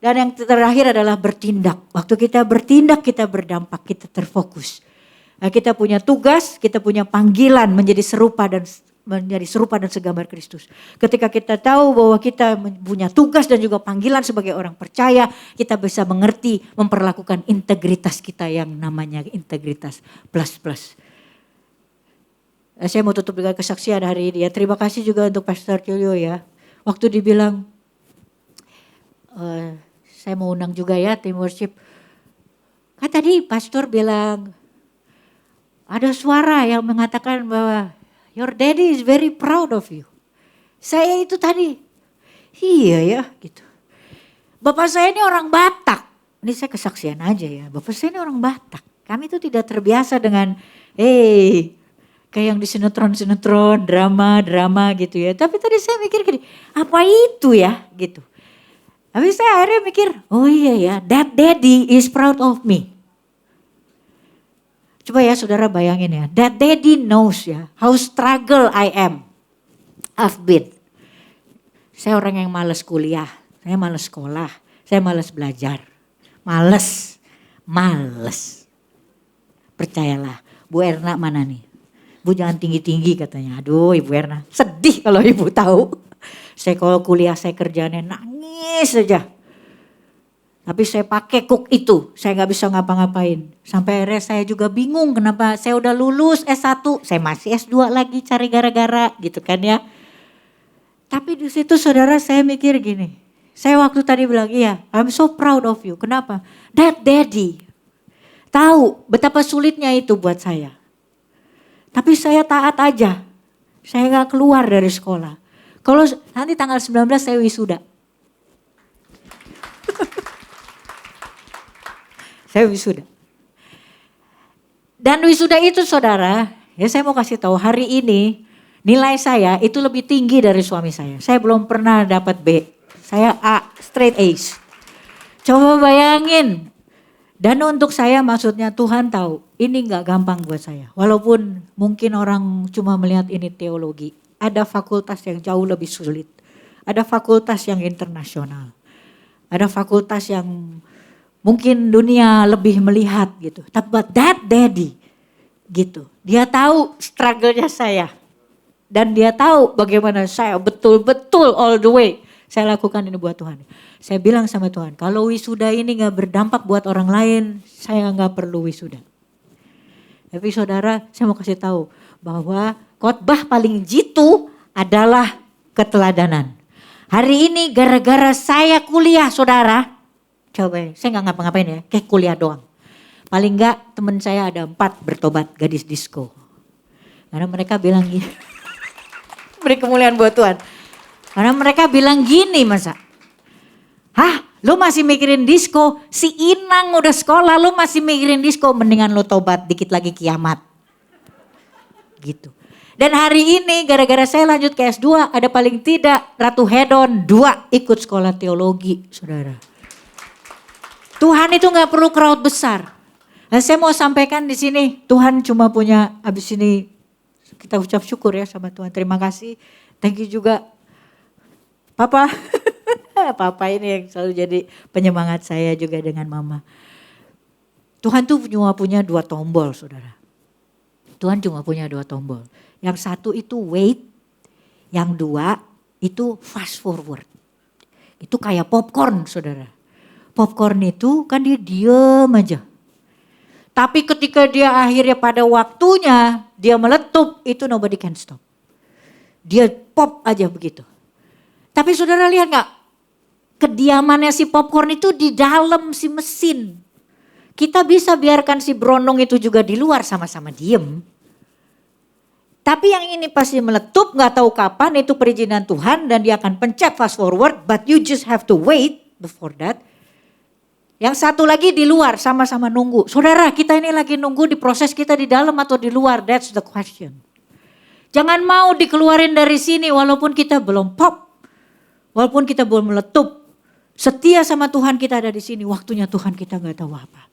Dan yang terakhir adalah bertindak. Waktu kita bertindak, kita berdampak, kita terfokus. Nah, kita punya tugas, kita punya panggilan menjadi serupa dan segambar Kristus. Ketika kita tahu bahwa kita punya tugas dan juga panggilan sebagai orang percaya, kita bisa mengerti, memperlakukan integritas kita yang namanya integritas plus. Saya mau tutup dengan kesaksian hari ini ya. Terima kasih juga untuk Pastor Tulio ya. Waktu dibilang, saya mau undang juga ya tim worship. Kan tadi pastor bilang, ada suara yang mengatakan bahwa your daddy is very proud of you. Saya itu tadi, iya ya gitu. Bapak saya ini orang Batak. Ini saya kesaksian aja ya. Bapak saya ini orang Batak. Kami itu tidak terbiasa dengan, kayak yang di sinetron, drama gitu ya. Tapi tadi saya mikir gini, apa itu ya gitu. Tapi saya akhirnya mikir, oh iya ya, that daddy is proud of me. Coba ya saudara bayangin ya, that daddy knows ya, how struggle I am. I've been. Saya orang yang malas kuliah, saya malas sekolah, saya malas belajar. Malas. Percayalah, Bu Erna mana nih? Bu jangan tinggi-tinggi katanya. Aduh Ibu Erna, sedih kalau Ibu tahu. Saya kalau kuliah saya kerjanya nangis saja. Tapi saya pakai cook itu, saya gak bisa ngapa-ngapain. Sampai akhirnya saya juga bingung kenapa saya udah lulus S1, saya masih S2 lagi cari gara-gara gitu kan ya. Tapi di situ saudara saya mikir gini, saya waktu tadi bilang iya, I'm so proud of you. Kenapa? That daddy tahu betapa sulitnya itu buat saya. Tapi saya taat aja, saya gak keluar dari sekolah. Kalau nanti tanggal 19 saya wisuda. Saya wisuda. Dan wisuda itu saudara, ya saya mau kasih tahu hari ini nilai saya itu lebih tinggi dari suami saya. Saya belum pernah dapat B, saya A, straight A's. Coba bayangin. Dan untuk saya maksudnya Tuhan tahu ini gak gampang buat saya. Walaupun mungkin orang cuma melihat ini teologi. Ada fakultas yang jauh lebih sulit. Ada fakultas yang internasional. Ada fakultas yang mungkin dunia lebih melihat gitu. Tapi that daddy gitu. Dia tahu struggle-nya saya. Dan dia tahu bagaimana saya betul-betul all the way. Saya lakukan ini buat Tuhan. Saya bilang sama Tuhan, kalau wisuda ini gak berdampak buat orang lain, saya gak perlu wisuda. Tapi saudara, saya mau kasih tahu bahwa khotbah paling jitu adalah keteladanan. Hari ini gara-gara saya kuliah saudara, coba saya gak ngapa-ngapain ya, kayak kuliah doang. Paling enggak teman saya ada 4 bertobat gadis disco. Karena mereka bilang gini, beri kemuliaan buat Tuhan. Karena mereka bilang gini masa, hah lu masih mikirin disco, si Inang udah sekolah lu masih mikirin disco, mendingan lu tobat dikit lagi kiamat. Gitu. Dan hari ini gara-gara saya lanjut ke S2 ada paling tidak Ratu Hedon 2 ikut sekolah teologi saudara. Tuhan itu gak perlu crowd besar. Nah, saya mau sampaikan di sini Tuhan cuma punya, abis ini kita ucap syukur ya sama Tuhan. Terima kasih, thank you juga Papa. Papa ini yang selalu jadi penyemangat saya juga dengan Mama. Tuhan tuh cuma punya 2 tombol saudara. Tuhan cuma punya 2 tombol. Yang satu itu wait, yang 2 itu fast forward. Itu kayak popcorn saudara. Popcorn itu kan dia diem aja. Tapi ketika dia akhirnya pada waktunya dia meletup, itu nobody can stop. Dia pop aja begitu. Tapi saudara lihat gak? Kediamannya si popcorn itu di dalam si mesin. Kita bisa biarkan si brondong itu juga di luar sama-sama diem. Tapi yang ini pasti meletup, gak tahu kapan, itu perizinan Tuhan dan dia akan pencet fast forward. But you just have to wait before that. Yang satu lagi di luar sama-sama nunggu. Saudara, kita ini lagi nunggu di proses kita di dalam atau di luar? That's the question. Jangan mau dikeluarin dari sini walaupun kita belum pop. Walaupun kita belum meletup. Setia sama Tuhan kita ada di sini. Waktunya Tuhan kita gak tahu apa.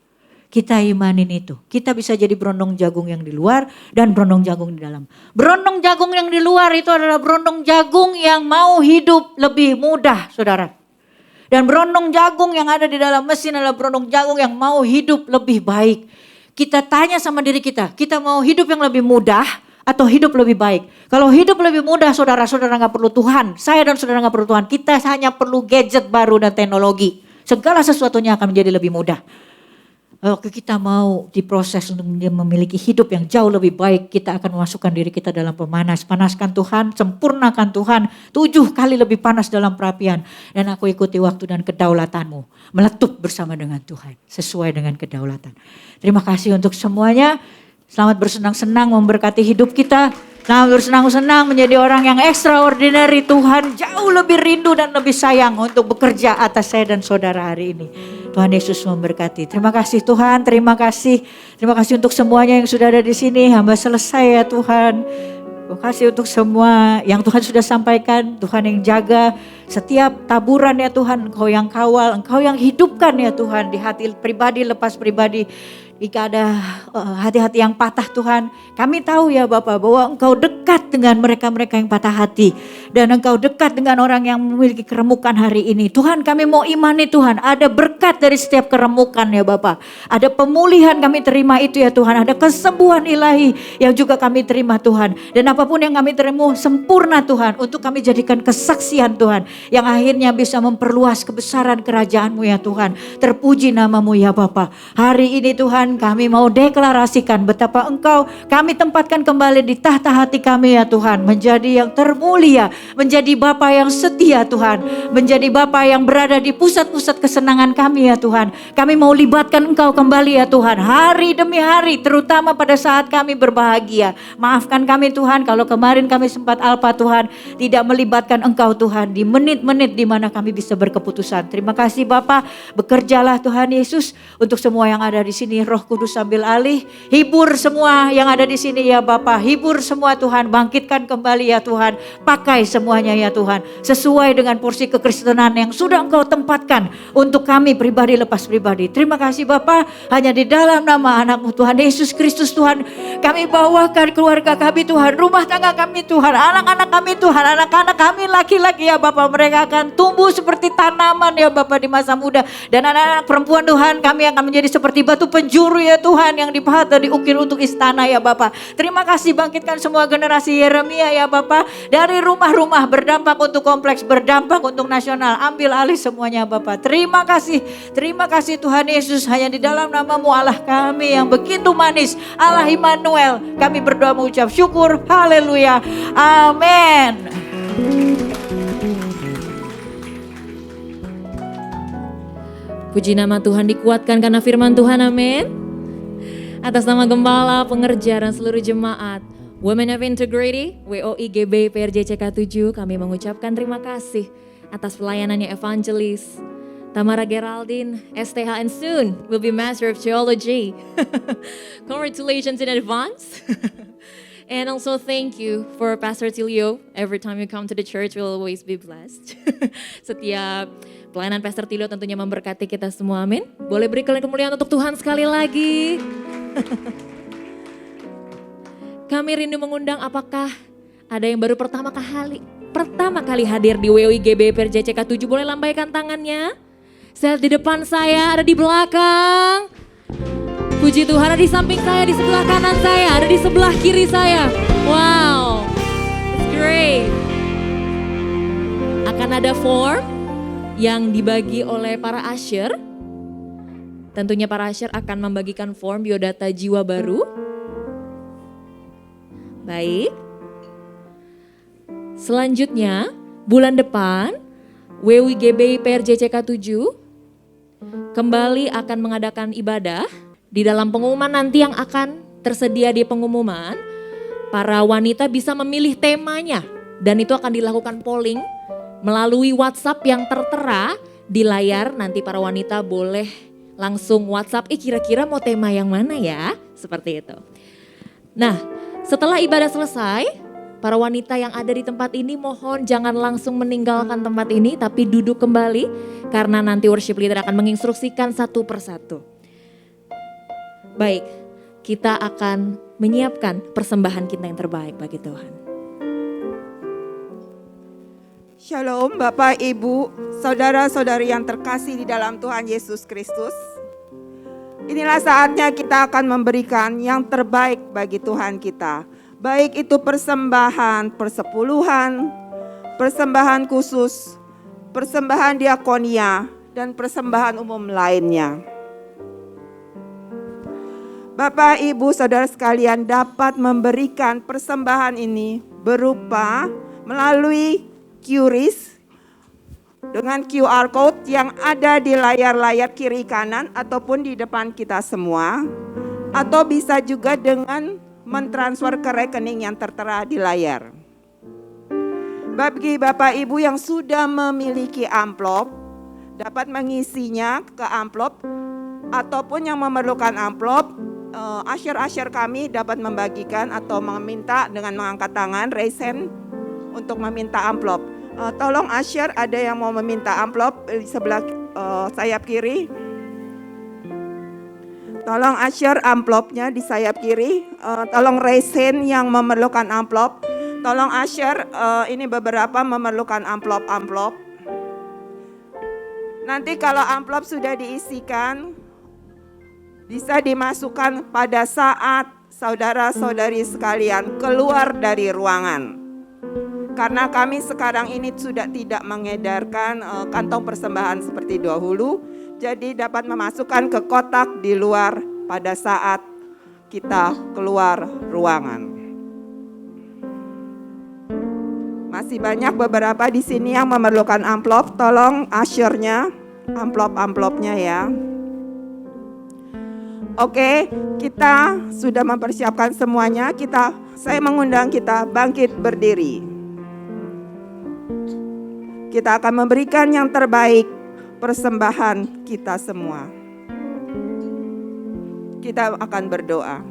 Kita imanin itu. Kita bisa jadi berondong jagung yang di luar dan berondong jagung di dalam. Berondong jagung yang di luar itu adalah berondong jagung yang mau hidup lebih mudah, saudara. Dan berondong jagung yang ada di dalam mesin adalah berondong jagung yang mau hidup lebih baik. Kita tanya sama diri kita mau hidup yang lebih mudah atau hidup lebih baik? Kalau hidup lebih mudah, saudara-saudara gak perlu Tuhan. Saya dan saudara gak perlu Tuhan. Kita hanya perlu gadget baru dan teknologi. Segala sesuatunya akan menjadi lebih mudah. Kalau kita mau diproses untuk memiliki hidup yang jauh lebih baik, kita akan memasukkan diri kita dalam pemanas. Panaskan Tuhan, sempurnakan Tuhan, 7 kali lebih panas dalam perapian. Dan aku ikuti waktu dan kedaulatanmu, meletup bersama dengan Tuhan, sesuai dengan kedaulatan. Terima kasih untuk semuanya, selamat bersenang-senang memberkati hidup kita. Selamat bersenang-senang menjadi orang yang extraordinary. Tuhan jauh lebih rindu dan lebih sayang untuk bekerja atas saya dan saudara hari ini. Tuhan Yesus memberkati. Terima kasih Tuhan, terima kasih. Terima kasih untuk semuanya yang sudah ada di sini. Hamba selesai ya Tuhan. Terima kasih untuk semua yang Tuhan sudah sampaikan. Tuhan yang jaga setiap taburan ya Tuhan. Engkau yang kawal, Engkau yang hidupkan ya Tuhan. Di hati pribadi, lepas pribadi. Jika ada hati-hati yang patah Tuhan, kami tahu ya Bapak bahwa Engkau dekat dengan mereka-mereka yang patah hati. Dan Engkau dekat dengan orang yang memiliki keremukan hari ini. Tuhan, kami mau imani Tuhan, ada berkat dari setiap keremukan ya Bapak. Ada pemulihan kami terima itu ya Tuhan. Ada kesembuhan ilahi yang juga kami terima Tuhan. Dan apapun yang kami terima sempurna Tuhan. Untuk kami jadikan kesaksian Tuhan. Yang akhirnya bisa memperluas kebesaran kerajaan-Mu ya Tuhan. Terpuji nama-Mu ya Bapak. Hari ini Tuhan, kami mau deklarasikan betapa Engkau kami tempatkan kembali di tahta hati kami ya Tuhan. Menjadi yang termulia, menjadi Bapa yang setia Tuhan. Menjadi Bapa yang berada di pusat-pusat kesenangan kami ya Tuhan. Kami mau libatkan Engkau kembali ya Tuhan. Hari demi hari, terutama pada saat kami berbahagia. Maafkan kami Tuhan kalau kemarin kami sempat alpa Tuhan. Tidak melibatkan Engkau Tuhan di menit-menit di mana kami bisa berkeputusan. Terima kasih Bapa. Bekerjalah Tuhan Yesus untuk semua yang ada di sini. Roh Kudus ambil alih, hibur semua yang ada di sini ya Bapa, hibur semua Tuhan, bangkitkan kembali ya Tuhan, pakai semuanya ya Tuhan, sesuai dengan porsi kekristenan yang sudah Engkau tempatkan untuk kami pribadi lepas pribadi. Terima kasih Bapa, hanya di dalam nama anak-Mu Tuhan Yesus Kristus Tuhan, kami bawakan keluarga kami Tuhan, rumah tangga kami Tuhan, anak-anak kami Tuhan, anak-anak kami laki-laki ya Bapa, mereka akan tumbuh seperti tanaman ya Bapa di masa muda, dan anak-anak perempuan Tuhan, kami akan menjadi seperti batu penjuru ya Tuhan yang dipahat dan diukir untuk istana ya Bapa. Terima kasih, bangkitkan semua generasi Yeremia ya Bapa. Dari rumah-rumah berdampak untuk kompleks, berdampak untuk nasional. Ambil alih semuanya Bapa. Terima kasih Tuhan Yesus. Hanya di dalam nama-Mu Allah kami yang begitu manis, Allah Immanuel, kami berdoa mengucap syukur. Haleluya. Amin. Puji nama Tuhan, dikuatkan karena firman Tuhan, amin. Atas nama Gembala, pengerja dan seluruh jemaat Women of Integrity, WOI GB PRJCK 7, kami mengucapkan terima kasih atas pelayanannya Evangelis Tamara Geraldine, STH, and soon will be Master of Theology. Congratulations in advance. And also thank you for Pastor Tilio. Every time you come to the church, we'll always be blessed. Setiap pelayanan Pastor Tilio tentunya memberkati kita semua, amin. Boleh beri kemuliaan untuk Tuhan sekali lagi. Kami rindu mengundang, apakah ada yang baru pertama kali hadir di WOI GB PRJCK 7, boleh lambaikan tangannya. Saya di depan saya, ada di belakang. Puji Tuhan, ada di samping saya, di sebelah kanan saya, ada di sebelah kiri saya. Wow, it's great. Akan ada form yang dibagi oleh para usher. Tentunya para usher akan membagikan form biodata jiwa baru. Baik. Selanjutnya, bulan depan WOI GB PRJCK 7 kembali akan mengadakan ibadah. Di dalam pengumuman nanti yang akan tersedia di pengumuman, para wanita bisa memilih temanya. Dan itu akan dilakukan polling melalui WhatsApp yang tertera di layar. Nanti para wanita boleh langsung WhatsApp, kira-kira mau tema yang mana ya? Seperti itu. Nah, setelah ibadah selesai, para wanita yang ada di tempat ini mohon jangan langsung meninggalkan tempat ini, tapi duduk kembali karena nanti worship leader akan menginstruksikan satu persatu. Baik, kita akan menyiapkan persembahan kita yang terbaik bagi Tuhan. Shalom Bapak, Ibu, saudara-saudari yang terkasih di dalam Tuhan Yesus Kristus. Inilah saatnya kita akan memberikan yang terbaik bagi Tuhan kita. Baik itu persembahan persepuluhan, persembahan khusus, persembahan diakonia, dan persembahan umum lainnya. Bapak, Ibu, saudara sekalian dapat memberikan persembahan ini berupa melalui QRIS dengan QR Code yang ada di layar-layar kiri kanan ataupun di depan kita semua. Atau bisa juga dengan mentransfer ke rekening yang tertera di layar. Bagi Bapak Ibu yang sudah memiliki amplop, dapat mengisinya ke amplop. Ataupun yang memerlukan amplop, usher-usher kami dapat membagikan atau meminta dengan mengangkat tangan, raise hand untuk meminta amplop. Tolong usher, ada yang mau meminta amplop di sebelah sayap kiri. Tolong usher amplopnya di sayap kiri. Tolong raise hand yang memerlukan amplop. Tolong usher, ini beberapa memerlukan amplop-amplop. Nanti kalau amplop sudah diisikan, bisa dimasukkan pada saat saudara-saudari sekalian keluar dari ruangan. Karena kami sekarang ini sudah tidak mengedarkan kantong persembahan seperti dahulu, jadi dapat memasukkan ke kotak di luar pada saat kita keluar ruangan. Masih banyak beberapa di sini yang memerlukan amplop, tolong usher-nya amplop-amplopnya ya. Oke, kita sudah mempersiapkan semuanya. Saya mengundang kita bangkit berdiri. Kita akan memberikan yang terbaik persembahan kita semua. Kita akan berdoa.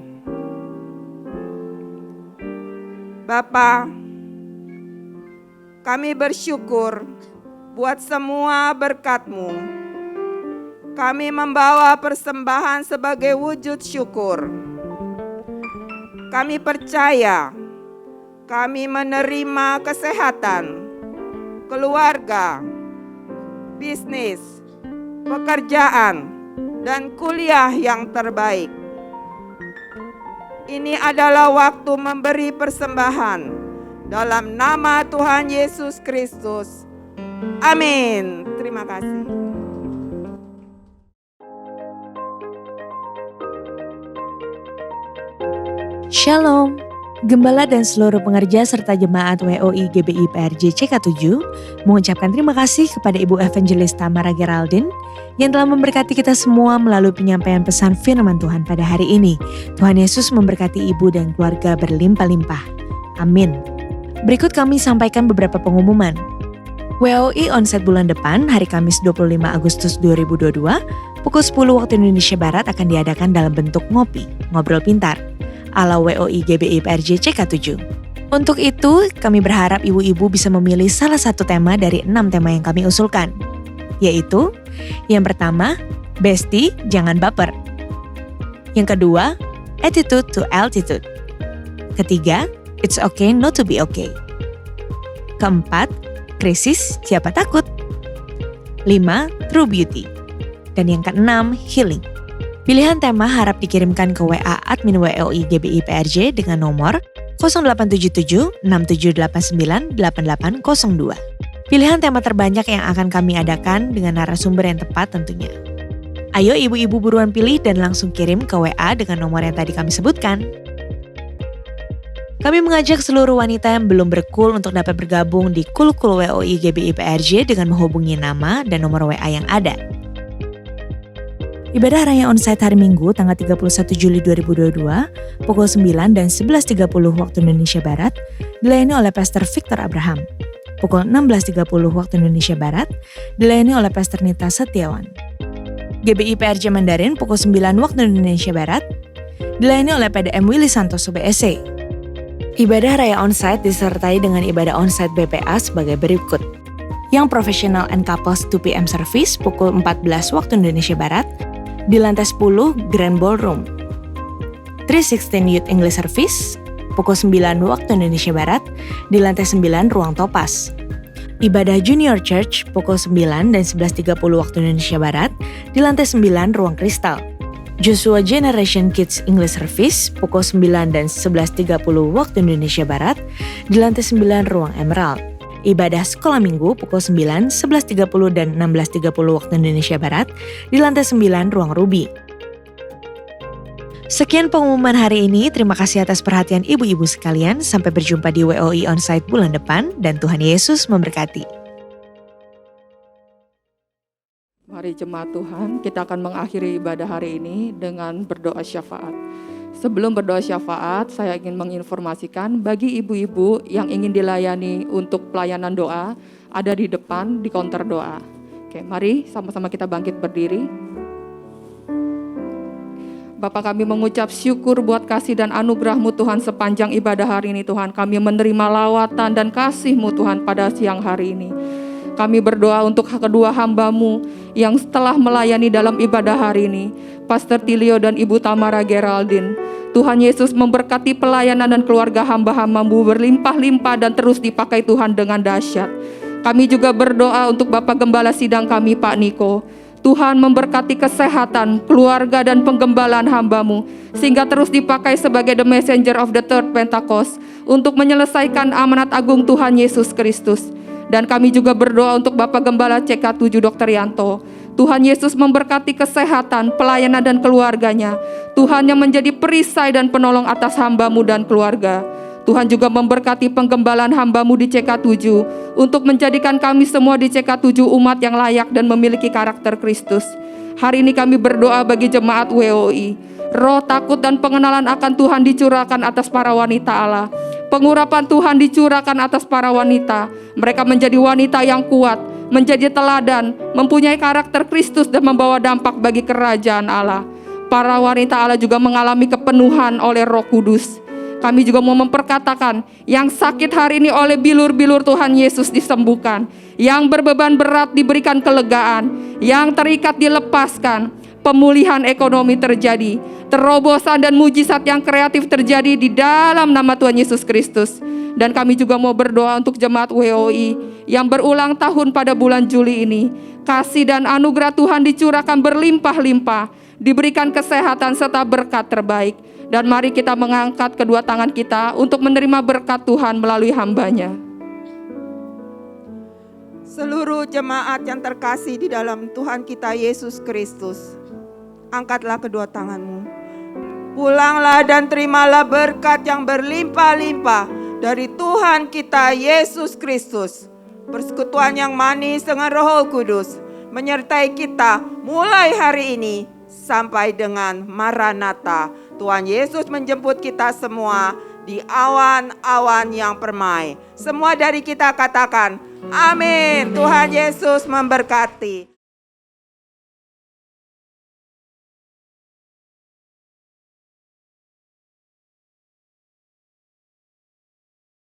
Bapa, kami bersyukur buat semua berkat-Mu. Kami membawa persembahan sebagai wujud syukur. Kami percaya, kami menerima kesehatan, keluarga, bisnis, pekerjaan, dan kuliah yang terbaik. Ini adalah waktu memberi persembahan dalam nama Tuhan Yesus Kristus. Amin. Terima kasih. Shalom, Gembala dan seluruh pengerja serta jemaat WOI GBI PRJ CK7 mengucapkan terima kasih kepada Ibu Evangelis Tamara Geraldine yang telah memberkati kita semua melalui penyampaian pesan firman Tuhan pada hari ini. Tuhan Yesus memberkati Ibu dan keluarga berlimpah-limpah. Amin. Berikut kami sampaikan beberapa pengumuman. WOI Onsite bulan depan hari Kamis 25 Agustus 2022 pukul 10 waktu Indonesia Barat akan diadakan dalam bentuk ngopi, ngobrol pintar ala WOI GBI PRJ CK7. Untuk itu, kami berharap ibu-ibu bisa memilih salah satu tema dari 6 tema yang kami usulkan. Yaitu, yang pertama, Bestie jangan baper. Yang kedua, Attitude to Altitude. Ketiga, It's okay not to be okay. Keempat, Krisis siapa takut. 5, True Beauty. Dan yang keenam, Healing. Pilihan tema harap dikirimkan ke WA admin WOI GBI PRJ dengan nomor 0877 6789 8802. Pilihan tema terbanyak yang akan kami adakan dengan narasumber yang tepat tentunya. Ayo ibu-ibu buruan pilih dan langsung kirim ke WA dengan nomor yang tadi kami sebutkan. Kami mengajak seluruh wanita yang belum berkul untuk dapat bergabung di Kul-Kul WOI GBI PRJ dengan menghubungi nama dan nomor WA yang ada. Ibadah Raya Onsite hari Minggu tanggal 31 Juli 2022 pukul 9 dan 11.30 waktu Indonesia Barat dilayani oleh Pastor Victor Abraham. Pukul 16.30 waktu Indonesia Barat dilayani oleh Pastor Nita Setiawan. GBI PRJ Mandarin pukul 9 waktu Indonesia Barat, dilayani oleh PDM Willy Santoso BSC. Ibadah raya onsite disertai dengan ibadah onsite BPA sebagai berikut. Yang profesional and couples 2 PM service pukul 14 waktu Indonesia Barat, di lantai 10 Grand Ballroom. 316 Youth English Service pukul 9 waktu Indonesia Barat, di lantai 9 Ruang Topas. Ibadah Junior Church pukul 9 dan 11.30 waktu Indonesia Barat, di lantai 9 Ruang Kristal. Joshua Generation Kids English Service pukul 9 dan 11.30 waktu Indonesia Barat, di lantai 9 Ruang Emerald. Ibadah sekolah minggu pukul 9, 11.30 dan 16.30 waktu Indonesia Barat, di lantai 9 Ruang Ruby. Sekian pengumuman hari ini, terima kasih atas perhatian ibu-ibu sekalian. Sampai berjumpa di WOI Onsite bulan depan, dan Tuhan Yesus memberkati. Mari jemaat Tuhan, kita akan mengakhiri ibadah hari ini dengan berdoa syafaat. Sebelum berdoa syafaat, saya ingin menginformasikan bagi ibu-ibu yang ingin dilayani untuk pelayanan doa, ada di depan di counter doa. Oke, mari sama-sama kita bangkit berdiri. Bapak, kami mengucap syukur buat kasih dan anugerah-Mu Tuhan sepanjang ibadah hari ini Tuhan. Kami menerima lawatan dan kasih-Mu Tuhan pada siang hari ini. Kami berdoa untuk kedua hamba-Mu yang telah melayani dalam ibadah hari ini, Pastor Tilio dan Ibu Tamara Geraldine. Tuhan Yesus memberkati pelayanan dan keluarga hamba-hamba-Mu berlimpah-limpah dan terus dipakai Tuhan dengan dahsyat. Kami juga berdoa untuk Bapak Gembala Sidang kami, Pak Niko. Tuhan memberkati kesehatan, keluarga dan penggembalaan hamba-Mu, sehingga terus dipakai sebagai the messenger of the third Pentecost untuk menyelesaikan amanat agung Tuhan Yesus Kristus. Dan kami juga berdoa untuk Bapak Gembala CK7 Dr. Yanto. Tuhan Yesus memberkati kesehatan, pelayanan dan keluarganya. Tuhan yang menjadi perisai dan penolong atas hamba-Mu dan keluarga. Tuhan juga memberkati penggembalaan hamba-Mu di CK7 untuk menjadikan kami semua di CK7 umat yang layak dan memiliki karakter Kristus. Hari ini kami berdoa bagi jemaat WOI. Roh takut dan pengenalan akan Tuhan dicurahkan atas para wanita Allah. Pengurapan Tuhan dicurahkan atas para wanita. Mereka menjadi wanita yang kuat, menjadi teladan, mempunyai karakter Kristus dan membawa dampak bagi kerajaan Allah. Para wanita Allah juga mengalami kepenuhan oleh Roh Kudus. Kami juga mau memperkatakan, yang sakit hari ini oleh bilur-bilur Tuhan Yesus disembuhkan, yang berbeban berat diberikan kelegaan, yang terikat dilepaskan, pemulihan ekonomi terjadi, terobosan dan mujizat yang kreatif terjadi di dalam nama Tuhan Yesus Kristus. Dan kami juga mau berdoa untuk jemaat WOI yang berulang tahun pada bulan Juli ini. Kasih dan anugerah Tuhan dicurahkan berlimpah-limpah, diberikan kesehatan serta berkat terbaik. Dan mari kita mengangkat kedua tangan kita untuk menerima berkat Tuhan melalui hamba-Nya. Seluruh jemaat yang terkasih di dalam Tuhan kita Yesus Kristus, angkatlah kedua tanganmu. Pulanglah dan terimalah berkat yang berlimpah-limpah dari Tuhan kita Yesus Kristus. Persekutuan yang manis dengan Roh Kudus menyertai kita mulai hari ini sampai dengan Maranatha. Tuhan Yesus menjemput kita semua di awan-awan yang permai. Semua dari kita katakan, amin. Tuhan Yesus memberkati.